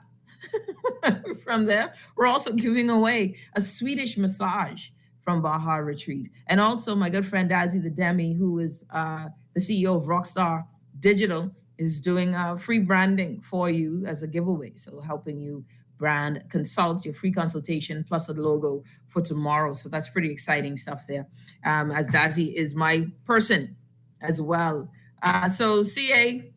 from there. We're also giving away a Swedish massage from Baja Retreat. And also my good friend Dazzy the Demi, who is the CEO of Rockstar Digital, is doing free branding for you as a giveaway. So helping you brand, consult, your free consultation, plus a logo for tomorrow. So that's pretty exciting stuff there. As Dazzy is my person as well. So CA,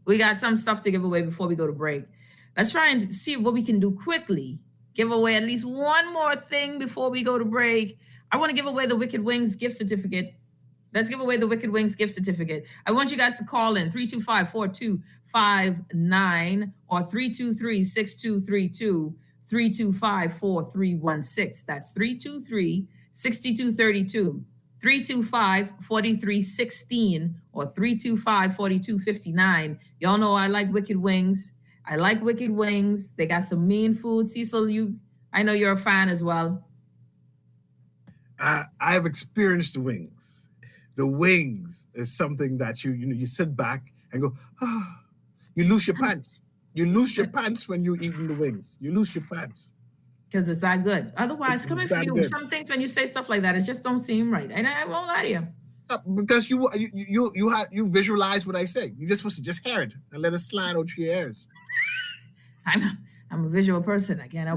we got some stuff to give away before we go to break. Let's try and see what we can do quickly. Give away at least one more thing before we go to break. I want to give away the Wicked Wings gift certificate. Let's give away the Wicked Wings gift certificate. I want you guys to call in 325-4259 or 323-6232, 325-4316. That's 323-6232. 325-4316 or 325-4259. Y'all know I like Wicked Wings. I like Wicked Wings. They got some mean food. Cecil, I know you're a fan as well. I've experienced the wings. The wings is something that you sit back and go, ah. You lose your pants. You lose your pants when you're eating the wings. You lose your pants. Because it's that good. Otherwise, coming from you, good. some things when you say stuff like that, it just don't seem right. And I won't lie to you. Because you visualize what I say. You're just supposed to just hear it and let it slide out your ears. I'm a visual person. Again,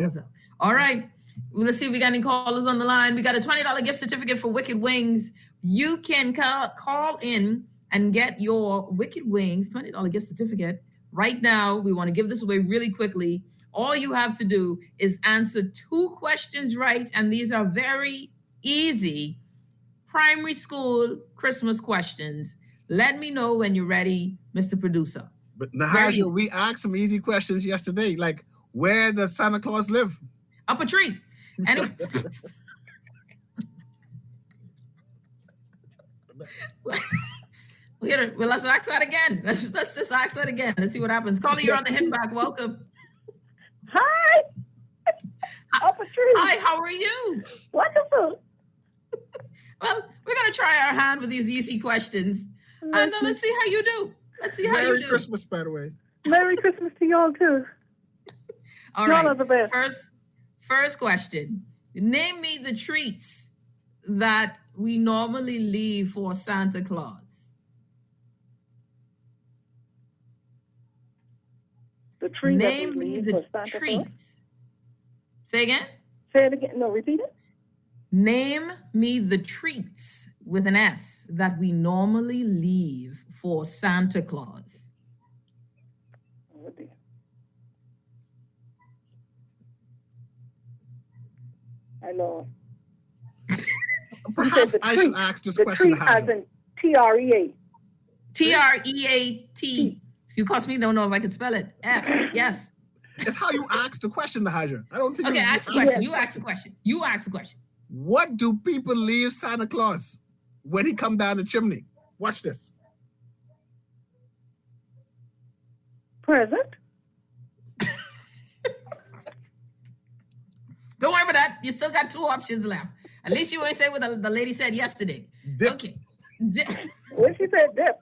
all right. Let's see if we got any callers on the line. We got a $20 gift certificate for Wicked Wings. You can call in and get your Wicked Wings $20 gift certificate right now. We want to give this away really quickly. All you have to do is answer 2 questions right, and these are very easy primary school Christmas questions. Let me know when you're ready, Mr. Producer. But Nahaja, we asked some easy questions yesterday, like where does Santa Claus live? Up a tree. Anyway. Let's ask that again. Let's just ask that again. Let's see what happens. Caller, you're on the Hit Back. Welcome. Hi. Up a tree. Hi, how are you? Wonderful. Well, we're going to try our hand with these easy questions. And let's see how you do. Let's see how you do. Merry Christmas, by the way. Merry Christmas to y'all, too. All y'all right. are the best. First question. Name me the treats that we normally leave for Santa Claus. The tree Name that we me leave the for Santa treats. Claus? Say again? Say it again. No, repeat it. Name me the treats with an S that we normally leave for Santa Claus. Oh, dear. I know. Perhaps I should ask this question. The treat as in T-R-E-A. T-R-E-A-T. You cost me don't know if I can spell it. S, yes. It's how you ask the question, Nahaja. I don't think. Okay, ask the question. You ask the question. You ask the question. What do people leave Santa Claus when he come down the chimney? Watch this. Present. Don't worry about that. You still got 2 options left. At least you ain't say what the lady said yesterday. Dip. Okay. What she said, dip.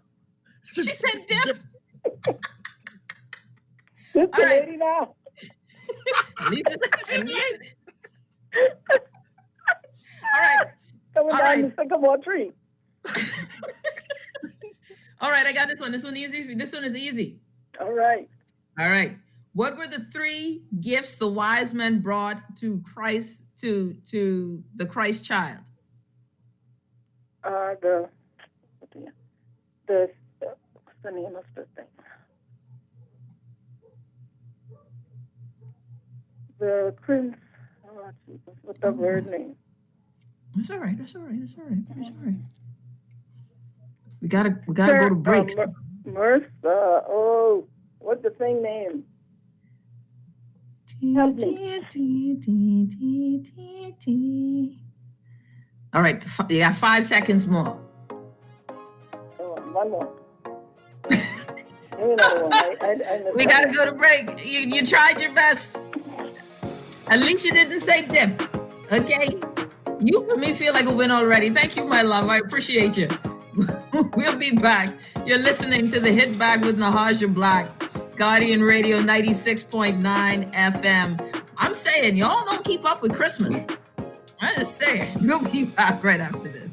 She said dip. Dip the right. lady now. At least all right. Coming All down right. the sycamore tree. All right, I got this one. This one easy. This one is easy. All right. All right. What were the 3 gifts the wise men brought to Christ to the Christ child? What's the name of the thing? the prince. Oh, Jesus, what's the word name? It's all right. It's all right. It's all right. It's all right. We gotta go to break. Oh, what's the thing name? Help me. All right, you got 5 seconds more. Oh, one more. Give me another one. We gotta go to break. You tried your best. At least you didn't say dip. Okay? You made me feel like a win already. Thank you, my love. I appreciate you. We'll be back. You're listening to the Hit Back with Nahaja Black, Guardian Radio 96.9 FM. I'm saying, y'all don't keep up with Christmas. I'm just saying. We'll be back right after this.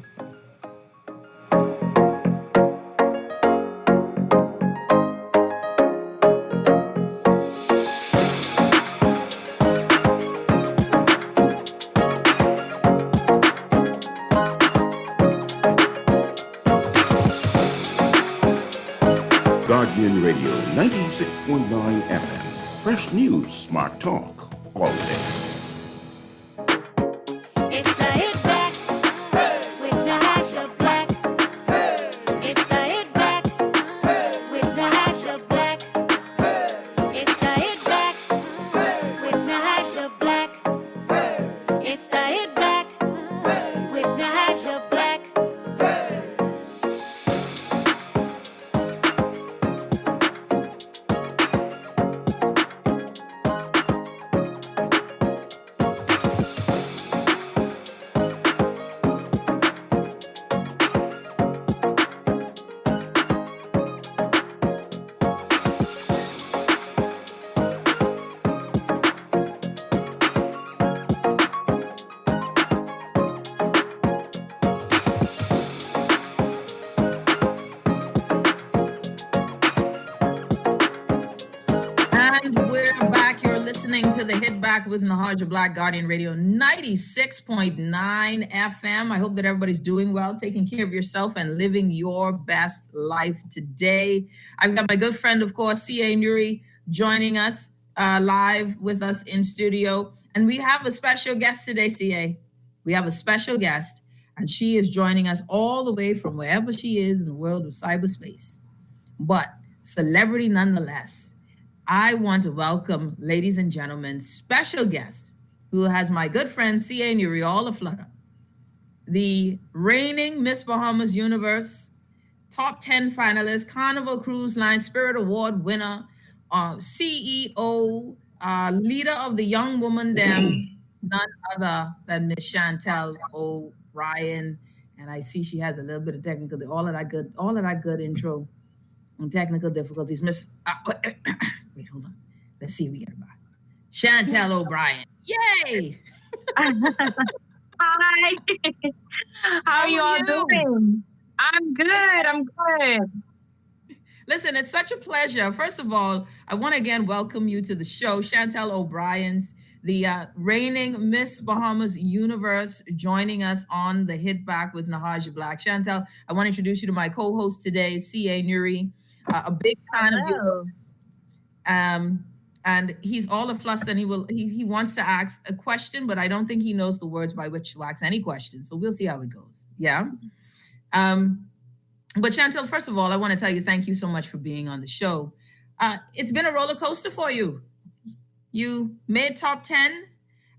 Guardian Radio 96.9 FM. Fresh news, smart talk, all day. It's the Hit Back with Nahaja Black. It's the Hit Back with Nahaja Black. It's the Hit Back with Nahaja Black. It's the Hit Back with Nahaja Black. With Nahaja Black, Guardian Radio 96.9 FM. I hope that everybody's doing well, taking care of yourself and living your best life today. I've got my good friend, of course, C.A. Nuri, joining us live with us in studio. And we have a special guest today, C.A. We have a special guest, and she is joining us all the way from wherever she is in the world of cyberspace. But celebrity nonetheless. I want to welcome, ladies and gentlemen, special guest who has my good friend C.A. Nuri, all aflutter, the reigning Miss Bahamas Universe, top 10 finalist, Carnival Cruise Line Spirit Award winner, CEO, leader of the Young Woman Dem, none other than Miss Chantel O'Brien. And I see she has a little bit of technical, all of that good intro and technical difficulties. Miss. Wait, hold on. Let's see if we get it back. Chantel O'Brien. Yay! Hi. How are you all doing? I'm good. Listen, it's such a pleasure. First of all, I want to again welcome you to the show. Chantel O'Brien's the reigning Miss Bahamas Universe, joining us on the Hit Back with Nahaja Black. Chantel, I want to introduce you to my co-host today, C.A. Nuri, a big fan of you. And he's all aflustered, and he wants to ask a question, but I don't think he knows the words by which to ask any question. So we'll see how it goes. Yeah. But Chantel, first of all, I want to tell you thank you so much for being on the show. It's been a roller coaster for you. You made top 10,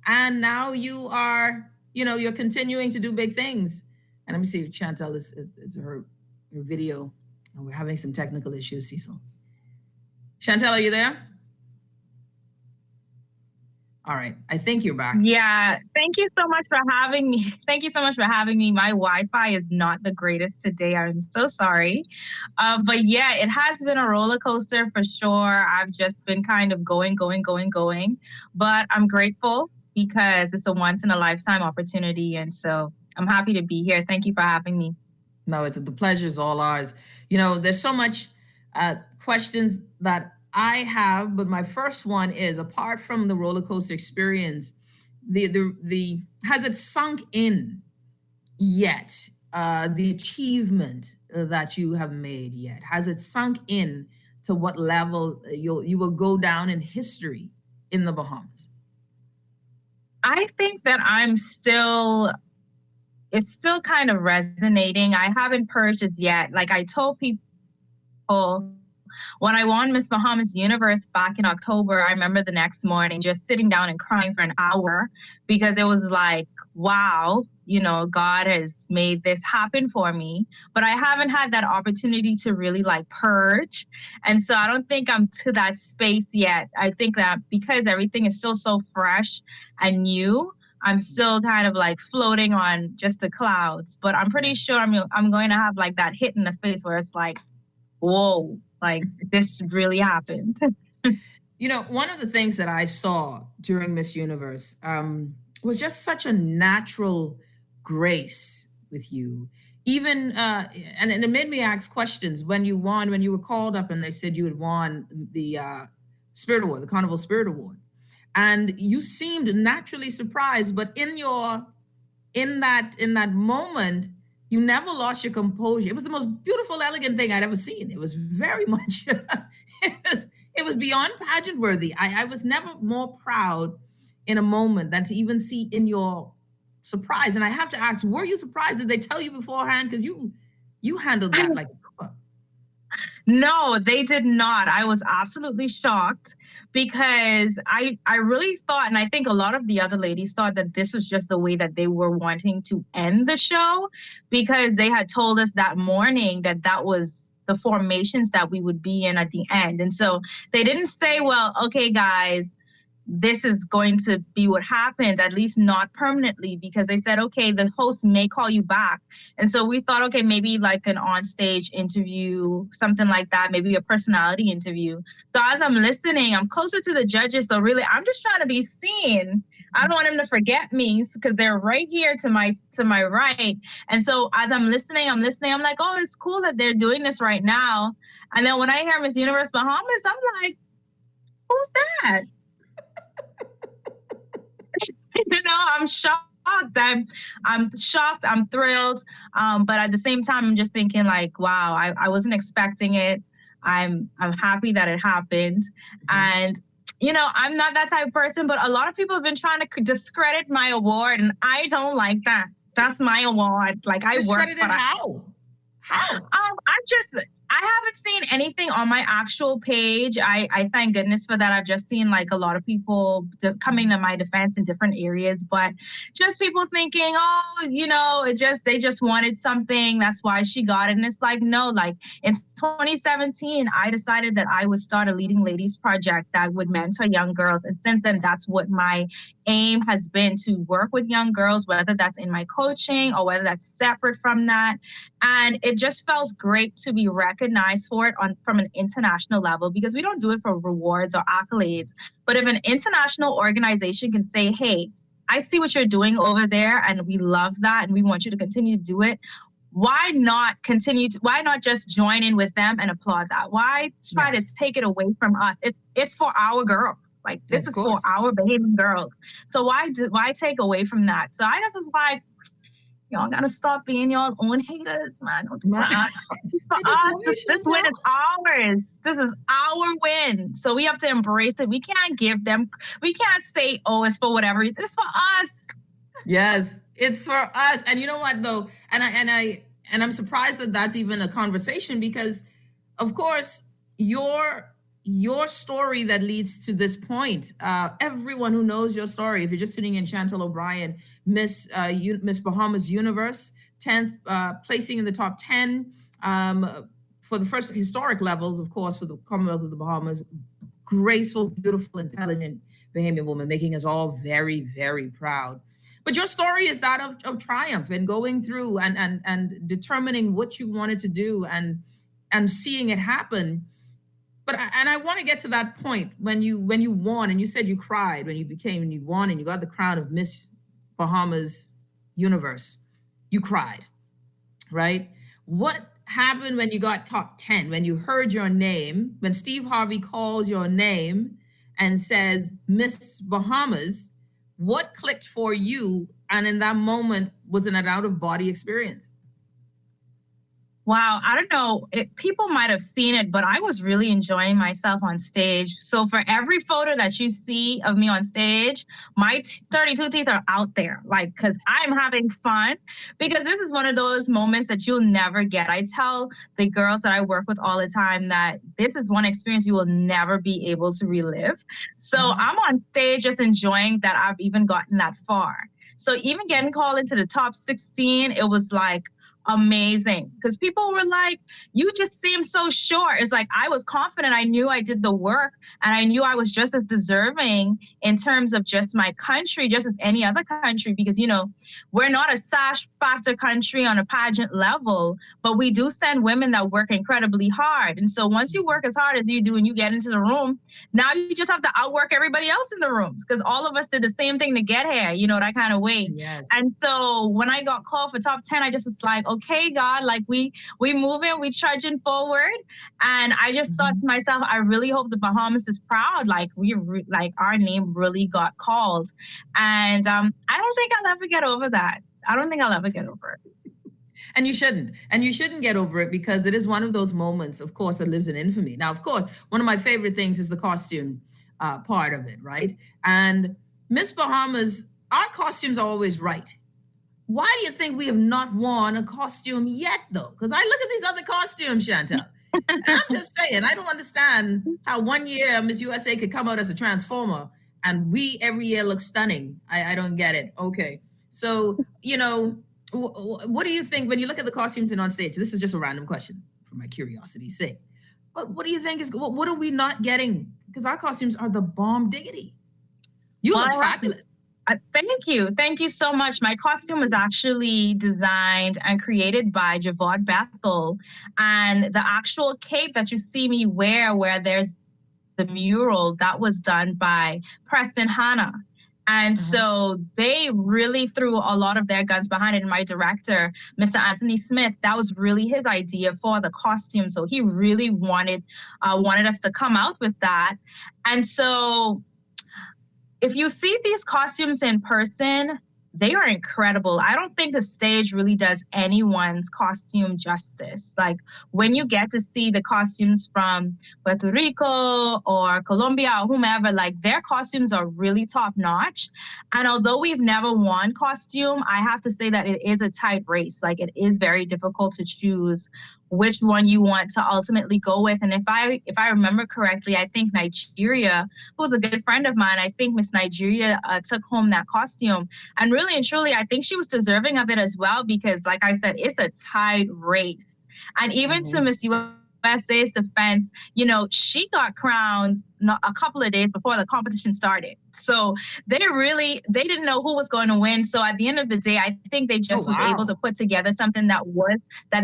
and now you are, you're continuing to do big things. And let me see if Chantel is her video. And we're having some technical issues, Cecil. Chantel, are you there? All right. I think you're back. Yeah. Thank you so much for having me. My Wi-Fi is not the greatest today. I'm so sorry. But yeah, it has been a roller coaster for sure. I've just been kind of going. But I'm grateful because it's a once in a lifetime opportunity. And so I'm happy to be here. Thank you for having me. No, the pleasure is all ours. There's so much questions that I have, but my first one is, apart from the roller coaster experience, the has it sunk in yet? The achievement that you have made yet? Has it sunk in to what level you will go down in history in the Bahamas? I think that it's still kind of resonating. I haven't purchased yet. Like I told people, when I won Miss Bahamas Universe back in October, I remember the next morning just sitting down and crying for an hour because it was like, wow, God has made this happen for me. But I haven't had that opportunity to really like purge. And so I don't think I'm to that space yet. I think that because everything is still so fresh and new, I'm still kind of like floating on just the clouds. But I'm pretty sure I'm going to have like that hit in the face where it's like, whoa, like this really happened. One of the things that I saw during Miss Universe was just such a natural grace with you. Even, and it made me ask questions when you were called up and they said you had won the Spirit Award, the Carnival Spirit Award. And you seemed naturally surprised, but in that moment, you never lost your composure. It was the most beautiful, elegant thing I'd ever seen. It was very much, it was beyond pageant worthy. I was never more proud in a moment than to even see in your surprise. And I have to ask, were you surprised? Did they tell you beforehand? Because you handled that like a No, they did not. I was absolutely shocked because I really thought, and I think a lot of the other ladies thought that this was just the way that they were wanting to end the show, because they had told us that morning that was the formations that we would be in at the end. And so they didn't say, well, okay, guys, this is going to be what happens, at least not permanently, because they said, okay, the host may call you back. And so we thought, okay, maybe like an on-stage interview, something like that, maybe a personality interview. So as I'm listening, I'm closer to the judges. So really, I'm just trying to be seen. I don't want them to forget me because they're right here to my right. And so as I'm listening, I'm like, oh, it's cool that they're doing this right now. And then when I hear Miss Universe Bahamas, I'm like, who's that? I'm shocked. I'm shocked. I'm thrilled. But at the same time, I'm just thinking like, wow, I wasn't expecting it. I'm happy that it happened. And, I'm not that type of person, but a lot of people have been trying to discredit my award, and I don't like that. That's my award. Like I work. Discredited how? How? I haven't seen anything on my actual page. I thank goodness for that. I've just seen like a lot of people coming to my defense in different areas, but just people thinking, oh, they just wanted something. That's why she got it. And it's like, no, like in 2017, I decided that I would start a Leading Ladies project that would mentor young girls. And since then, that's what my aim has been, to work with young girls, whether that's in my coaching or whether that's separate from that. And it just felt great to be recognized for it from an international level, because we don't do it for rewards or accolades. But if an international organization can say, hey, I see what you're doing over there and we love that and we want you to continue to do it, why not just join in with them and applaud that? Why try to take it away from us? It's for our girls. Like this is for our Bahamian girls. So why take away from that? So I just was like, y'all gotta stop being y'all own haters, man. This win is ours. This is our win. So we have to embrace it. We can't say, oh, it's for whatever. It's for us. Yes, it's for us. And you know what though? And I'm surprised that that's even a conversation, because of course your story that leads to this point, everyone who knows your story, if you're just tuning in, Chantal O'Brien, Miss Bahamas Universe, 10th, placing in the top 10 for the first historic levels, of course, for the Commonwealth of the Bahamas. Graceful, beautiful, intelligent Bahamian woman, making us all very, very proud. But your story is that of triumph and going through and determining what you wanted to do and seeing it happen. But I want to get to that point when you won, and you said you cried when you won and you got the crown of Miss Bahamas Universe. You cried, right? What happened when you got top 10, when you heard your name, when Steve Harvey calls your name and says Miss Bahamas? What clicked for you? And in that moment, was it an out-of-body experience? Wow, I don't know. People might have seen it, but I was really enjoying myself on stage. So for every photo that you see of me on stage, my 32 teeth are out there, like, because I'm having fun. Because this is one of those moments that you'll never get. I tell the girls that I work with all the time that this is one experience you will never be able to relive. So I'm on stage just enjoying that I've even gotten that far. So even getting called into the top 16, it was like, amazing, because people were like, you just seem so sure. It's like I was confident. I knew I did the work, and I knew I was just as deserving in terms of just my country, just as any other country, because we're not a sash factor country on a pageant level, but we do send women that work incredibly hard. And so once you work as hard as you do and you get into the room, now you just have to outwork everybody else in the rooms, because all of us did the same thing to get here, that kind of way. Yes. And so when I got called for top 10, I just was like, okay, God, like we moving, we charging forward. And I just thought to myself, I really hope the Bahamas is proud. Like our name really got called. And I don't think I'll ever get over that. I don't think I'll ever get over it. And you shouldn't. And you shouldn't get over it, because it is one of those moments, of course, that lives in infamy. Now, of course, one of my favorite things is the costume part of it, right? And Miss Bahamas, our costumes are always right. Why do you think we have not worn a costume yet, though? Because I look at these other costumes, Chantel, and I'm just saying, I don't understand how one year Miss USA could come out as a transformer and we every year look stunning. I don't get it. Okay. So, what do you think when you look at the costumes and on stage? This is just a random question for my curiosity's sake. But what do you think what are we not getting? Because our costumes are the bomb diggity. You look fabulous. Thank you. Thank you so much. My costume was actually designed and created by Javad Bethel. And the actual cape that you see me wear, where there's the mural, that was done by Preston Hanna. And so they really threw a lot of their guns behind it. And my director, Mr. Anthony Smith, that was really his idea for the costume. So he really wanted us to come out with that. And so if you see these costumes in person, they are incredible. I don't think the stage really does anyone's costume justice. Like when you get to see the costumes from Puerto Rico or Colombia or whomever, like their costumes are really top notch. And although we've never won costume, I have to say that it is a tight race. Like it is very difficult to choose which one you want to ultimately go with. And if I remember correctly, I think Nigeria, who's a good friend of mine, I think Miss Nigeria took home that costume. And really and truly, I think she was deserving of it as well, because like I said, it's a tight race. And even to Miss USA's defense, she got crowned a couple of days before the competition started. So they didn't know who was going to win. So at the end of the day, I think they just was able to put together something that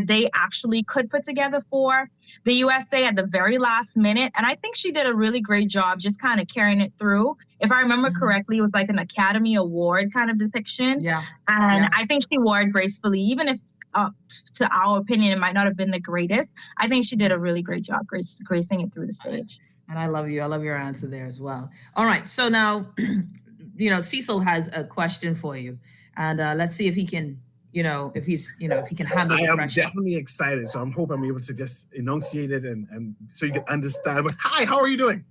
they actually could put together for the USA at the very last minute. And I think she did a really great job just kind of carrying it through. If I remember correctly, it was like an Academy Award kind of depiction. Yeah. And I think she wore it gracefully, even if to our opinion, it might not have been the greatest. I think she did a really great job gracing it through the stage. And I love you. I love your answer there as well. All right. So now, Cecil has a question for you, and let's see if he can, if he can handle the pressure. I am definitely excited. So I'm hoping I'm able to just enunciate it and so you can understand. But hi, how are you doing?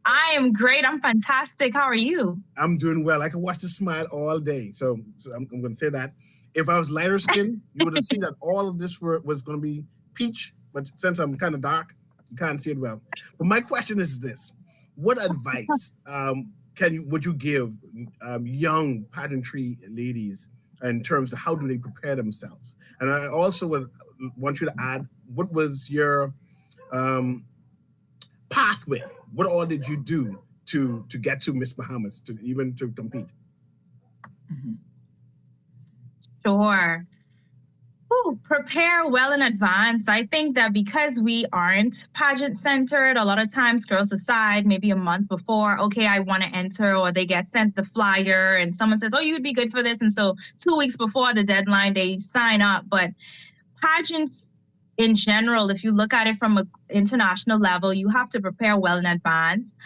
I am great. I'm fantastic. How are you? I'm doing well. I can watch the smile all day. So I'm going to say that. If I was lighter skinned, you would have seen that all of this was going to be peach. But since I'm kind of dark, you can't see it well. But my question is this: what advice would you give young pageantry ladies in terms of how do they prepare themselves? And I also would want you to add, what was your pathway? What all did you do to get to Miss Bahamas, to compete? Sure. Prepare well in advance. I think that because we aren't pageant centered, a lot of times girls decide maybe a month before, okay, I want to enter, or they get sent the flyer and someone says, oh, you would be good for this. And so 2 weeks before the deadline, they sign up. But pageants in general, if you look at it from an international level, you have to prepare well in advance,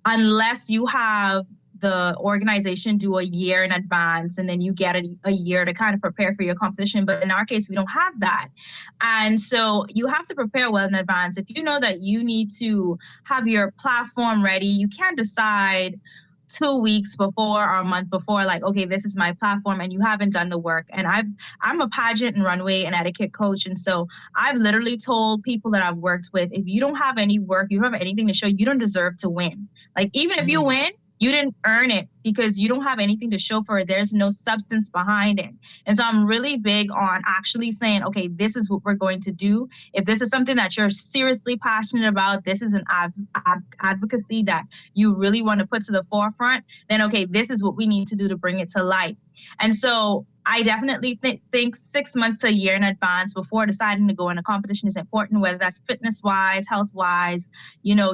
unless you have the organization do a year in advance, and then you get a year to kind of prepare for your competition. But in our case, we don't have that. And so you have to prepare well in advance. If you know that you need to have your platform ready, you can't decide 2 weeks before or a month before, like, okay, this is my platform, and you haven't done the work. And I'm a pageant and runway and etiquette coach. And so I've literally told people that I've worked with, if you don't have any work, you don't have anything to show, you don't deserve to win. Like, even if you win, you didn't earn it because you don't have anything to show for it. There's no substance behind it. And so I'm really big on actually saying, okay, this is what we're going to do. If this is something that you're seriously passionate about, this is an advocacy that you really want to put to the forefront, then, okay, this is what we need to do to bring it to light. And so I definitely think 6 months to a year in advance before deciding to go in a competition is important, whether that's fitness-wise, health-wise,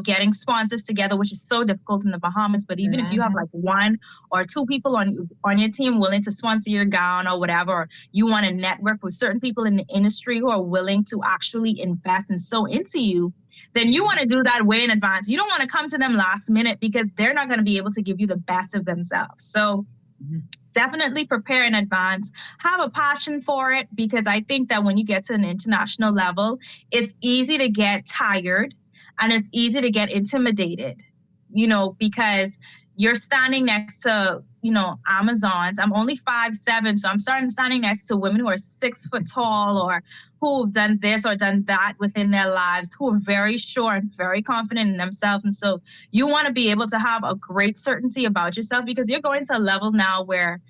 getting sponsors together, which is so difficult in the Bahamas. But even if you have like 1 or 2 people on your team willing to sponsor your gown or whatever, or you want to network with certain people in the industry who are willing to actually invest and sow into you, then you want to do that way in advance. You don't want to come to them last minute because they're not going to be able to give you the best of themselves. So definitely prepare in advance, have a passion for it, because I think that when you get to an international level, it's easy to get tired and it's easy to get intimidated, because you're standing next to, Amazons. I'm only 5'7", so I'm standing next to women who are 6 foot tall or who've done this or done that within their lives, who are very sure and very confident in themselves. And so you want to be able to have a great certainty about yourself, because you're going to a level now where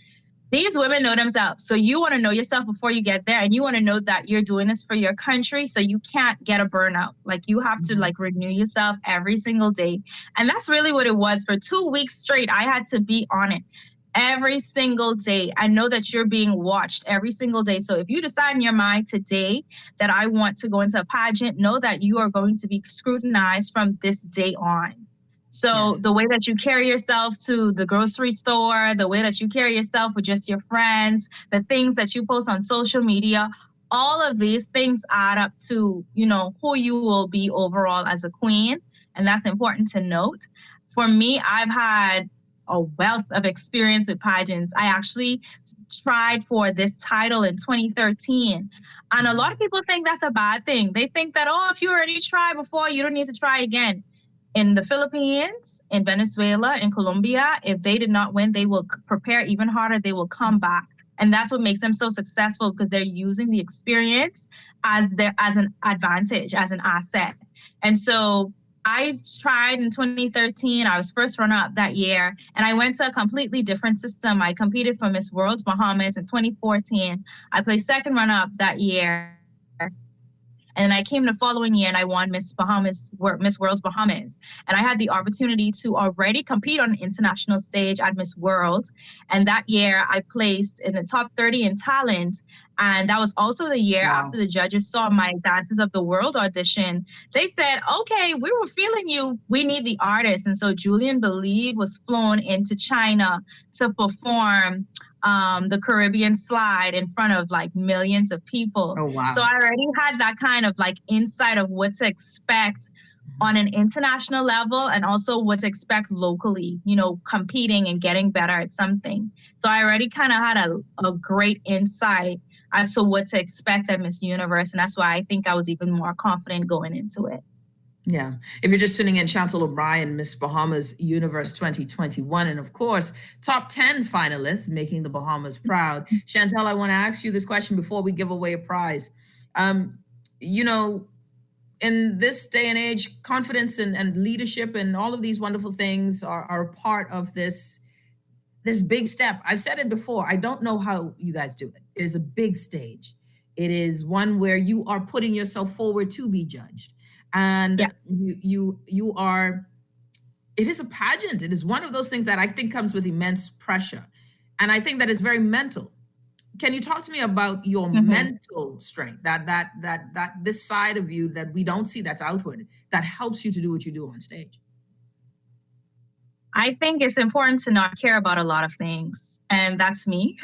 these women know themselves. So you want to know yourself before you get there, and you want to know that you're doing this for your country, so you can't get a burnout. Like, you have to renew yourself every single day. And that's really what it was. For 2 weeks straight, I had to be on it every single day. I know that you're being watched every single day. So if you decide in your mind today that I want to go into a pageant, know that you are going to be scrutinized from this day on. So the way that you carry yourself to the grocery store, the way that you carry yourself with just your friends, the things that you post on social media, all of these things add up to, who you will be overall as a queen. And that's important to note. For me, I've had a wealth of experience with pageants. I actually tried for this title in 2013. And a lot of people think that's a bad thing. They think that, if you already tried before, you don't need to try again. In the Philippines, in Venezuela, in Colombia, if they did not win, they will prepare even harder. They will come back. And that's what makes them so successful, because they're using the experience as an advantage, as an asset. And so I tried in 2013. I was first runner-up that year, and I went to a completely different system. I competed for Miss World Bahamas in 2014. I placed second runner-up that year. And I came the following year and I won Miss World's Bahamas. And I had the opportunity to already compete on an international stage at Miss World. And that year I placed in the top 30 in talent. And that was also the year after the judges saw my Dances of the World audition. They said, okay, we were feeling you. We need the artist. And so Julian Believe was flown into China to perform the Caribbean Slide in front of millions of people. Oh, wow. So I already had that kind of insight of what to expect on an international level, and also what to expect locally, competing and getting better at something. So I already kind of had a great insight as to what to expect at Miss Universe. And that's why I think I was even more confident going into it. Yeah. If you're just tuning in, Chantal O'Brien, Miss Bahamas Universe 2021, and of course, top 10 finalists, making the Bahamas proud. Chantal, I want to ask you this question before we give away a prize. In this day and age, confidence and leadership and all of these wonderful things are part of this big step. I've said it before. I don't know how you guys do it. It is a big stage. It is one where you are putting yourself forward to be judged. And you are, it is a pageant. It is one of those things that I think comes with immense pressure. And I think that it's very mental. Can you talk to me about your mental strength, that this side of you that we don't see, that's outward, that helps you to do what you do on stage? I think it's important to not care about a lot of things. And that's me.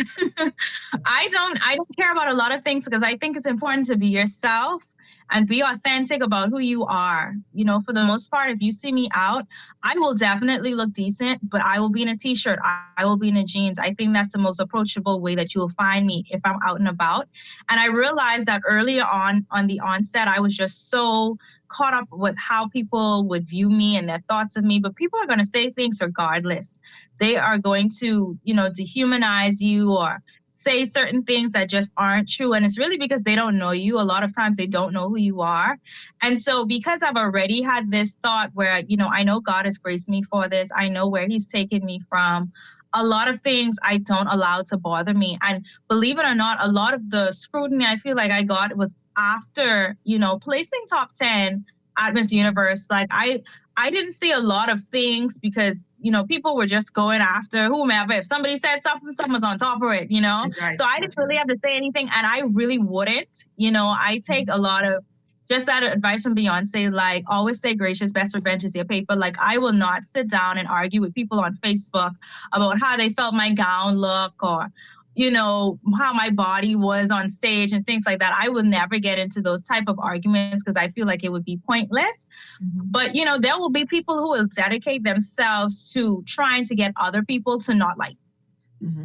I don't care about a lot of things, because I think it's important to be yourself and be authentic about who you are. You know, for the most part, if you see me out, I will definitely look decent, but I will be in a t-shirt. I will be in a jeans. I think that's the most approachable way that you will find me if I'm out and about. And I realized that earlier on the onset, I was just so caught up with how people would view me and their thoughts of me, but people are going to say things regardless. They are going to, you know, dehumanize you or say certain things that just aren't true. And it's really because they don't know you. A lot of times they don't know who you are. And so because I've already had this thought where, you know, I know God has graced me for this. I know where he's taken me from. A lot of things I don't allow to bother me. And believe it or not, a lot of the scrutiny I feel like I got was after, you know, placing top 10 at Miss Universe. Like I didn't see a lot of things because, you know, people were just going after whomever. If somebody said something, someone's on top of it, you know? Right. So I didn't really have to say anything, and I really wouldn't. You know, I take a lot of just that advice from Beyonce, like always stay gracious, best revenge is your paper. Like I will not sit down and argue with people on Facebook about how they felt my gown look or, you know, how my body was on stage and things like that. I will never get into those type of arguments because I feel like it would be pointless. Mm-hmm. But, you know, there will be people who will dedicate themselves to trying to get other people to not like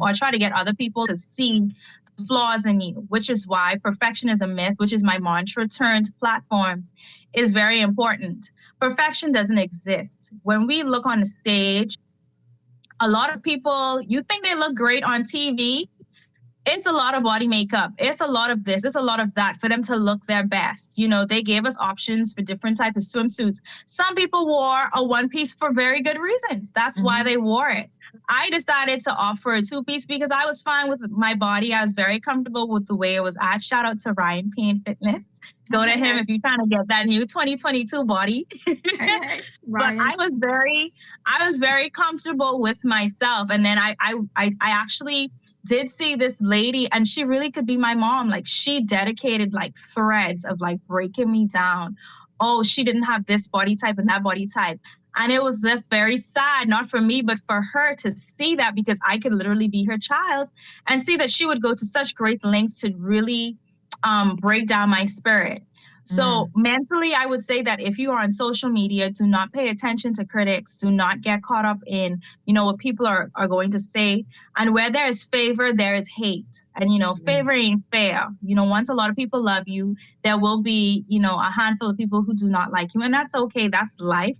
or try to get other people to see flaws in you, which is why perfection is a myth, which is my mantra turned platform, is very important. Perfection doesn't exist. When we look on the stage, a lot of people, you think they look great on TV. It's a lot of body makeup. It's a lot of this. It's a lot of that for them to look their best. You know, they gave us options for different types of swimsuits. Some people wore a one-piece for very good reasons. That's why they wore it. I decided to offer a two-piece because I was fine with my body. I was very comfortable with the way it was at. Shout out to Ryan Payne Fitness. Go to him if you're trying to get that new 2022 body. But I was very comfortable with myself. And then I actually did see this lady, and she really could be my mom. Like she dedicated like threads of like breaking me down. Oh, she didn't have this body type and that body type. And it was just very sad, not for me, but for her to see that, because I could literally be her child and see that she would go to such great lengths to really break down my spirit. So mentally, I would say that if you are on social media, do not pay attention to critics. Do not get caught up in, you know, what people are going to say. And where there is favor, there is hate. And, you know, favor ain't fair. You know, once a lot of people love you, there will be, you know, a handful of people who do not like you. And that's okay. That's life.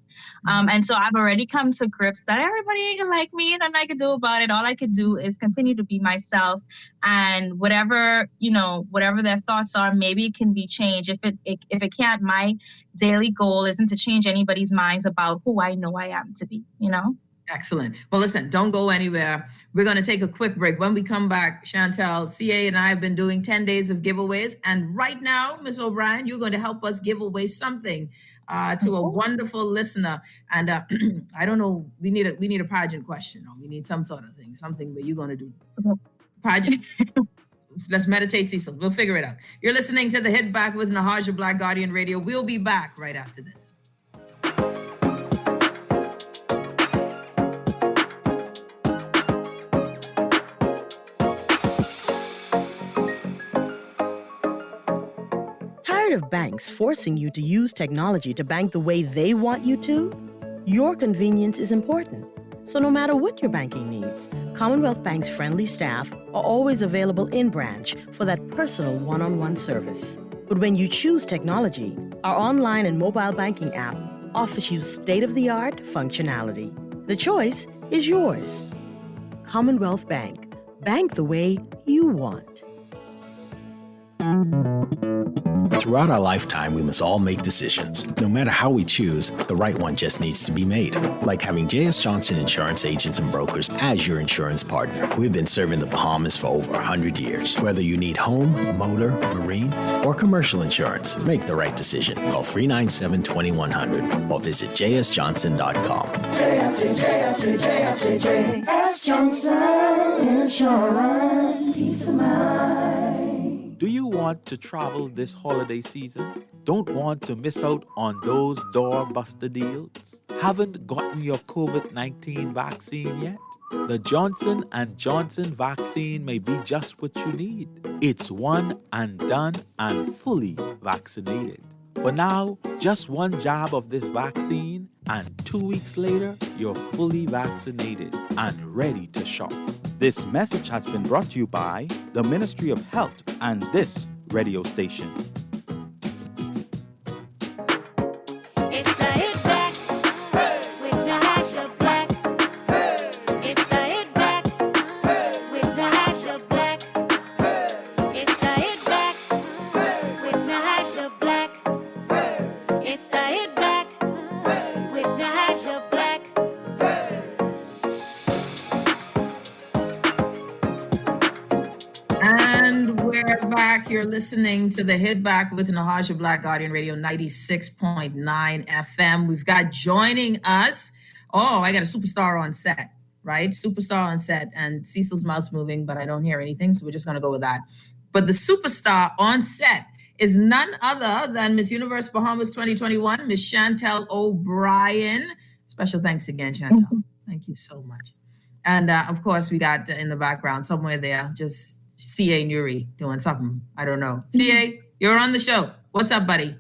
And so I've already come to grips that everybody ain't gonna like me and nothing I could do about it. All I could do is continue to be myself, and whatever, you know, whatever their thoughts are, maybe it can be changed. If it can't, my daily goal isn't to change anybody's minds about who I know I am to be, you know? Excellent. Well, listen, don't go anywhere. We're going to take a quick break. When we come back, Chantel, CA and I have been doing 10 days of giveaways. And right now, Ms. O'Brien, you're going to help us give away something to a wonderful listener. And I don't know, we need a pageant question, or we need some sort of thing, something where you're going to do pageant. Let's meditate, Cecil. We'll figure it out. You're listening to The Hit Back with Nahaja, Black Guardian Radio. We'll be back right after this. Tired of banks forcing you to use technology to bank the way they want you to? Your convenience is important. So no matter what your banking needs, Commonwealth Bank's friendly staff are always available in branch for that personal one-on-one service. But when you choose technology, our online and mobile banking app offers you state-of-the-art functionality. The choice is yours. Commonwealth Bank. Bank the way you want. Throughout our lifetime, we must all make decisions. No matter how we choose, the right one just needs to be made. Like having J.S. Johnson Insurance Agents and Brokers as your insurance partner. We've been serving the Bahamas for over 100 years. Whether you need home, motor, marine, or commercial insurance, make the right decision. Call 397-2100 or visit jsjohnson.com. J.S. Johnson Insurance. Peace of mind. Do you want to travel this holiday season? Don't want to miss out on those doorbuster deals? Haven't gotten your COVID-19 vaccine yet? The Johnson & Johnson vaccine may be just what you need. It's one and done and fully vaccinated. For now, just one jab of this vaccine and 2 weeks later, you're fully vaccinated and ready to shop. This message has been brought to you by the Ministry of Health and this radio station. It's the Hit Back with Nahaja Black. It's the Hit Back with Nahaja Black. It's the Hit Back with Nahaja Black. It's the Hit Back with Nahaja Black. And we're back. You're listening to the Hit Back with Nahaja Black, Guardian Radio 96.9 FM. We've got joining us. Oh, I got a superstar on set, right? Superstar on set. And Cecil's mouth's moving, but I don't hear anything. So we're just going to go with that. But the superstar on set is none other than Miss Universe Bahamas 2021, Miss Chantel O'Brien. Special thanks again, Chantel. Thank you so much. And of course, we got in the background somewhere there, just C.A. Nuri doing something. I don't know. C.A., you're on the show. What's up, buddy?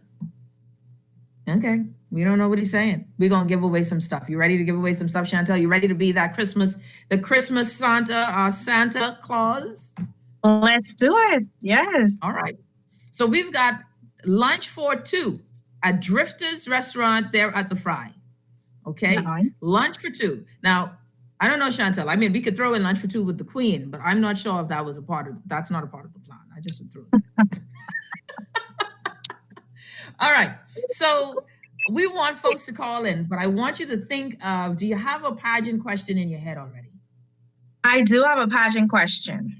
Okay. We don't know what he's saying. We're going to give away some stuff. You ready to give away some stuff, Chantel? You ready to be that the Christmas Santa, Santa Claus? Let's do it. Yes. All right. So we've got lunch for two at Drifters Restaurant there at the Fry. Okay? Lunch for two. Now, I don't know, Chantel. I mean, we could throw in lunch for two with the Queen, but I'm not sure if that's not a part of the plan. I just would throw it. All right. So we want folks to call in, but I want you to think of, do you have a pageant question in your head already? I do have a pageant question.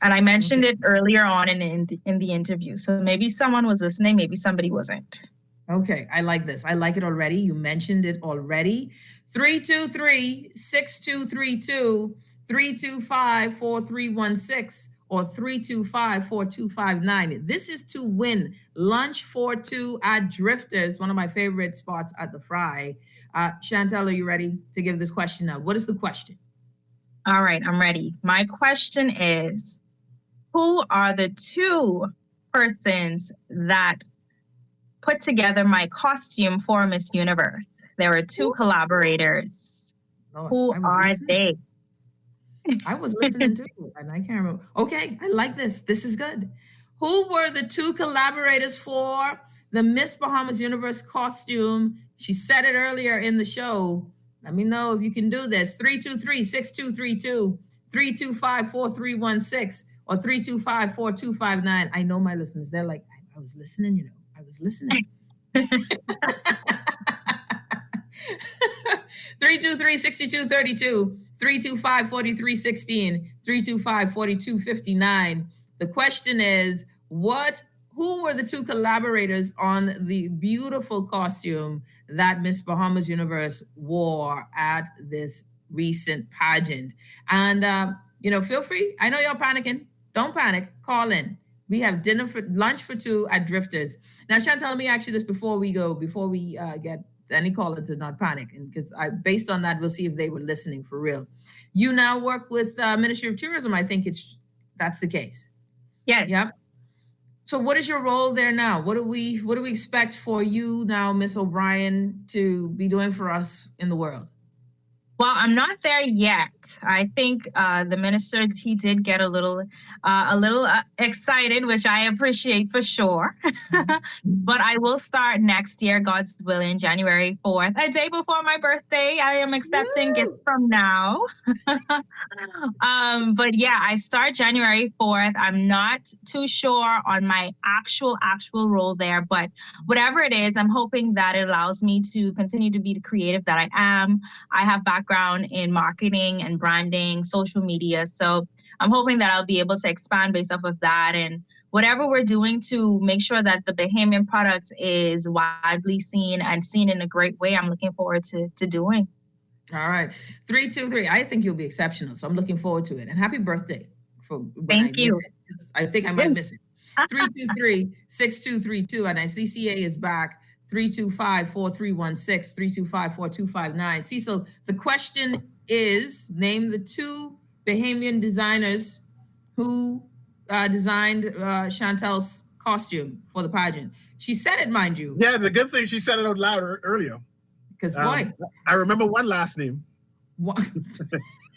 And I mentioned it earlier on in the interview. So maybe someone was listening, maybe somebody wasn't. Okay, I like this. I like it already. You mentioned it already. 323-6232, 325-4316, or 325-4259. This is to win lunch for two at Drifters, one of my favorite spots at the Fry. Chantel, are you ready to give this question now? What is the question? All right, I'm ready. My question is, who are the two persons that put together my costume for Miss Universe? There were two collaborators. Who are they? I was listening to it, and I can't remember. Okay, I like this. This is good. Who were the two collaborators for the Miss Bahamas Universe costume? She said it earlier in the show. Let me know if you can do this. 323-6232, 325-4316, or 325-4259. I know my listeners. They're like, I was listening, I was listening. 323-6232, 325-4316, 325-4259. The question is, who were the two collaborators on the beautiful costume that Miss Bahamas Universe wore at this recent pageant? And, feel free. I know y'all panicking. Don't panic. Call in. We have lunch for two at Drifters. Now, Chantel, let me ask you this before we get any caller to not panic. And because based on that, we'll see if they were listening for real. You now work with Ministry of Tourism. I think that's the case. Yes. Yep. So what is your role there now? What do we expect for you now, Miss O'Brien, to be doing for us in the world? Well, I'm not there yet. I think the minister, he did get a little excited, which I appreciate for sure. But I will start next year, God's willing, January 4th, a day before my birthday. I am accepting gifts from now. But yeah, I start January 4th. I'm not too sure on my actual role there, but whatever it is, I'm hoping that it allows me to continue to be the creative that I am. I have background in marketing and branding, social media. So I'm hoping that I'll be able to expand based off of that, and whatever we're doing to make sure that the Bahamian product is widely seen and seen in a great way, I'm looking forward to doing. All right. 323. I think you'll be exceptional. So I'm looking forward to it. And happy birthday. Thank you. I think I might miss it. 323-6232. And I see CA is back. 325-4316, 325-4259. Cecil, the question is, name the two Bahamian designers who designed Chantel's costume for the pageant. She said it, mind you. Yeah, the good thing she said it out loud earlier. Because, boy. I remember one last name. What?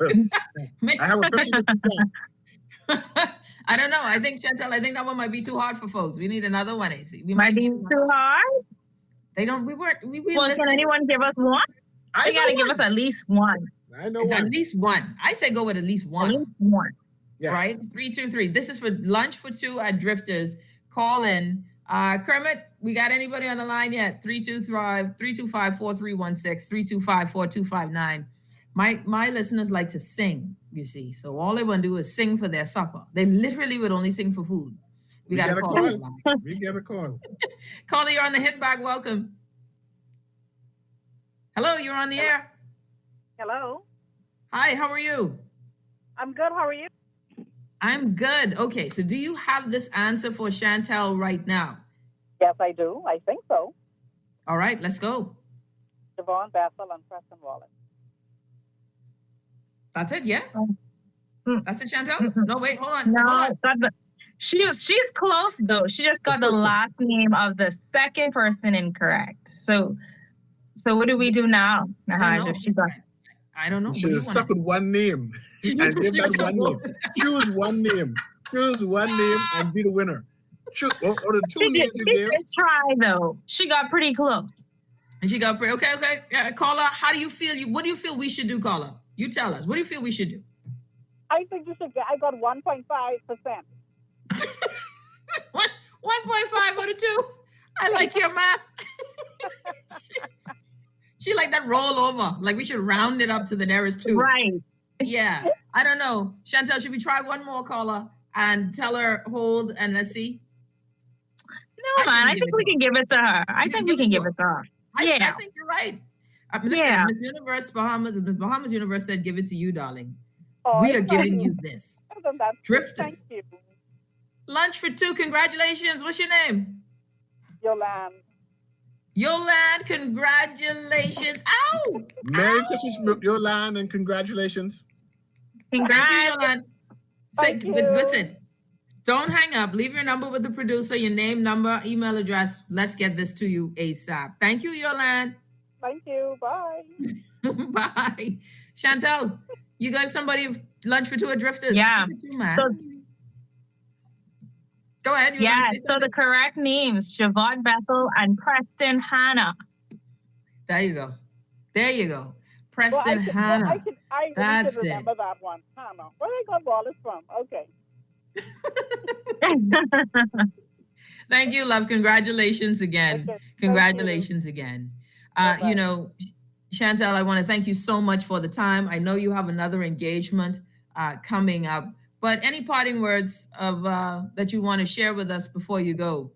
I have a 50%. I don't know. I think, Chantel, that one might be too hard for folks. We need another one, AC. We might be too hard? They don't, well, can anyone give us one? They got to give us at least one. I know one. At least one. I say go with at least one. At least one. Yes. Right? 323. This is for lunch for two at Drifters. Call in. Kermit, we got anybody on the line yet? 325-4316, 325-4259. My listeners like to sing, you see. So all they want to do is sing for their supper. They literally would only sing for food. We got to call. We get a call. Caller, you're on the hit back. Welcome. Hello, you're on the air. Hello. Hi, how are you? I'm good. How are you? I'm good. Okay, so do you have this answer for Chantel right now? Yes, I do. I think so. All right, let's go. Javon Bethel and Preston Wallace. That's it, yeah? That's it, Chantel? No, wait, hold on. No, hold on. she's close, though. She just got the last name of the second person incorrect. So what do we do now, Nahaja? I don't know. She was stuck with one name. And give that one name. Choose one name. Choose one name and be the winner. Choose, or the two names you gave. She did try, though. She got pretty close. And she got pretty, okay. Caller, how do you feel? What do you feel we should do, caller? You tell us. What do you feel we should do? I think you should get, I got 1.5%. 1.5 out of 2. I like your math. She like that roll over. Like we should round it up to the nearest 2. Right. Yeah. I don't know. Chantel, should we try one more caller and tell her hold and let's see? No, man. I think we can give it to her. I think we can give it to her. I think you're right. Listen, Miss Universe Bahamas Universe said, give it to you, darling. Oh, we are giving you this. Drifters. Thank you. Lunch for 2. Congratulations. What's your name? Yolande. Yolande, congratulations. Ow! Merry Christmas, Yolande, and congratulations. Congrats. Thank you, Yolande. Listen, don't hang up. Leave your number with the producer, your name, number, email address. Let's get this to you ASAP. Thank you, Yolande. Thank you. Bye. Bye. Chantel, you gave somebody lunch for 2 at Drifters. Yeah. Go ahead. So the correct names, Siobhan Bethel and Preston Hannah. There you go. Preston Hannah. I should remember that one. Hannah. Where did I got Wallace from? Okay. Thank you, love. Congratulations again. Okay. Congratulations again. You know, Chantel, I want to thank you so much for the time. I know you have another engagement coming up, but any parting words of that you want to share with us before you go?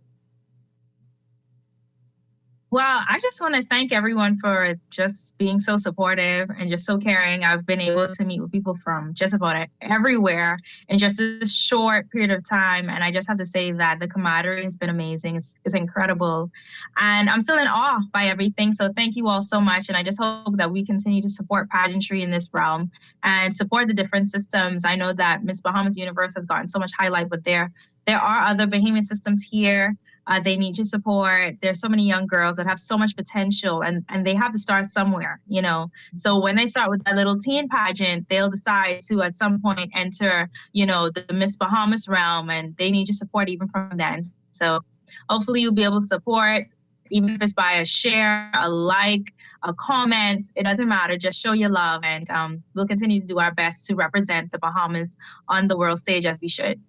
Well, I just want to thank everyone for just being so supportive and just so caring. I've been able to meet with people from just about everywhere in just a short period of time. And I just have to say that the camaraderie has been amazing. It's incredible. And I'm still in awe by everything. So thank you all so much. And I just hope that we continue to support pageantry in this realm and support the different systems. I know that Miss Bahamas Universe has gotten so much highlight, but there are other Bahamian systems here. They need your support. There's so many young girls that have so much potential and they have to start somewhere, you know. So when they start with that little teen pageant, they'll decide to at some point enter, you know, the Miss Bahamas realm, and they need your support even from then. So hopefully you'll be able to support, even if it's by a share, a like, a comment. It doesn't matter. Just show your love, and we'll continue to do our best to represent the Bahamas on the world stage as we should.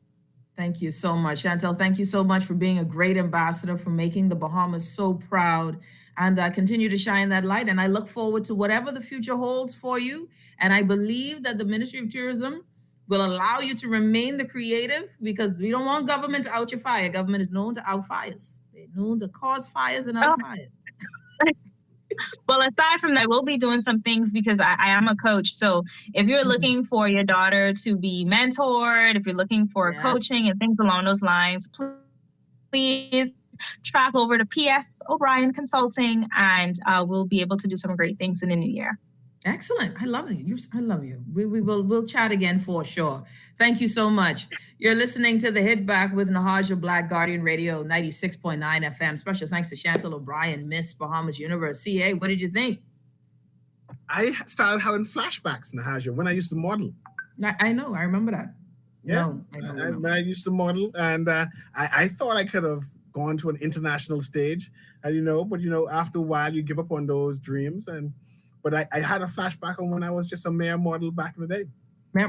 Thank you so much, Chantel. Thank you so much for being a great ambassador, for making the Bahamas so proud, and continue to shine that light. And I look forward to whatever the future holds for you. And I believe that the Ministry of Tourism will allow you to remain the creative, because we don't want government to out your fire. Government is known to out fires. They're known to cause fires and out fires. Well, aside from that, I will be doing some things because I am a coach. So if you're looking for your daughter to be mentored, if you're looking for coaching and things along those lines, please track over to PS O'Brien Consulting, and we'll be able to do some great things in the new year. Excellent. I love you. I love you. We'll chat again for sure. Thank you so much. You're listening to the Hit Back with Nahaja Black, Guardian Radio 96.9 FM. Special thanks to Chantal O'Brien, Miss Bahamas Universe. CA, what did you think? I started having flashbacks, Nahaja, when I used to model. I know. I remember that. Yeah, No, I used to model, and I thought I could have gone to an international stage, and but after a while you give up on those dreams, but I had a flashback on when I was just a mere model back in the day. Mere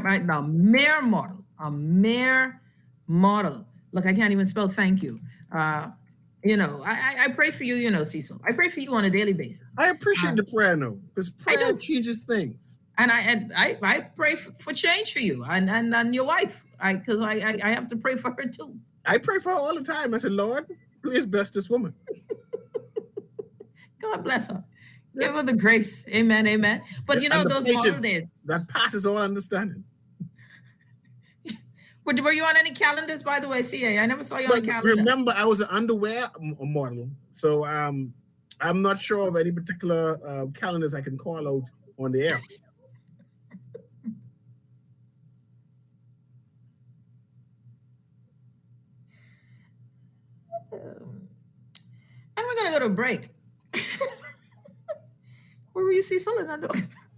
model. Look, I can't even spell thank you. I pray for you, Cecil. I pray for you on a daily basis. I appreciate the prayer, because prayer changes things. And I pray for change for you and your wife, because I have to pray for her too. I pray for her all the time. I said, Lord, please bless this woman. God bless her. Give her the grace. Amen, amen. But those holidays that passes all understanding. Were you on any calendars, by the way, CA? I never saw you on a calendar. Remember, I was an underwear model, so I'm not sure of any particular calendars I can call out on the air. And we're gonna go to a break. Where were you, Cecil?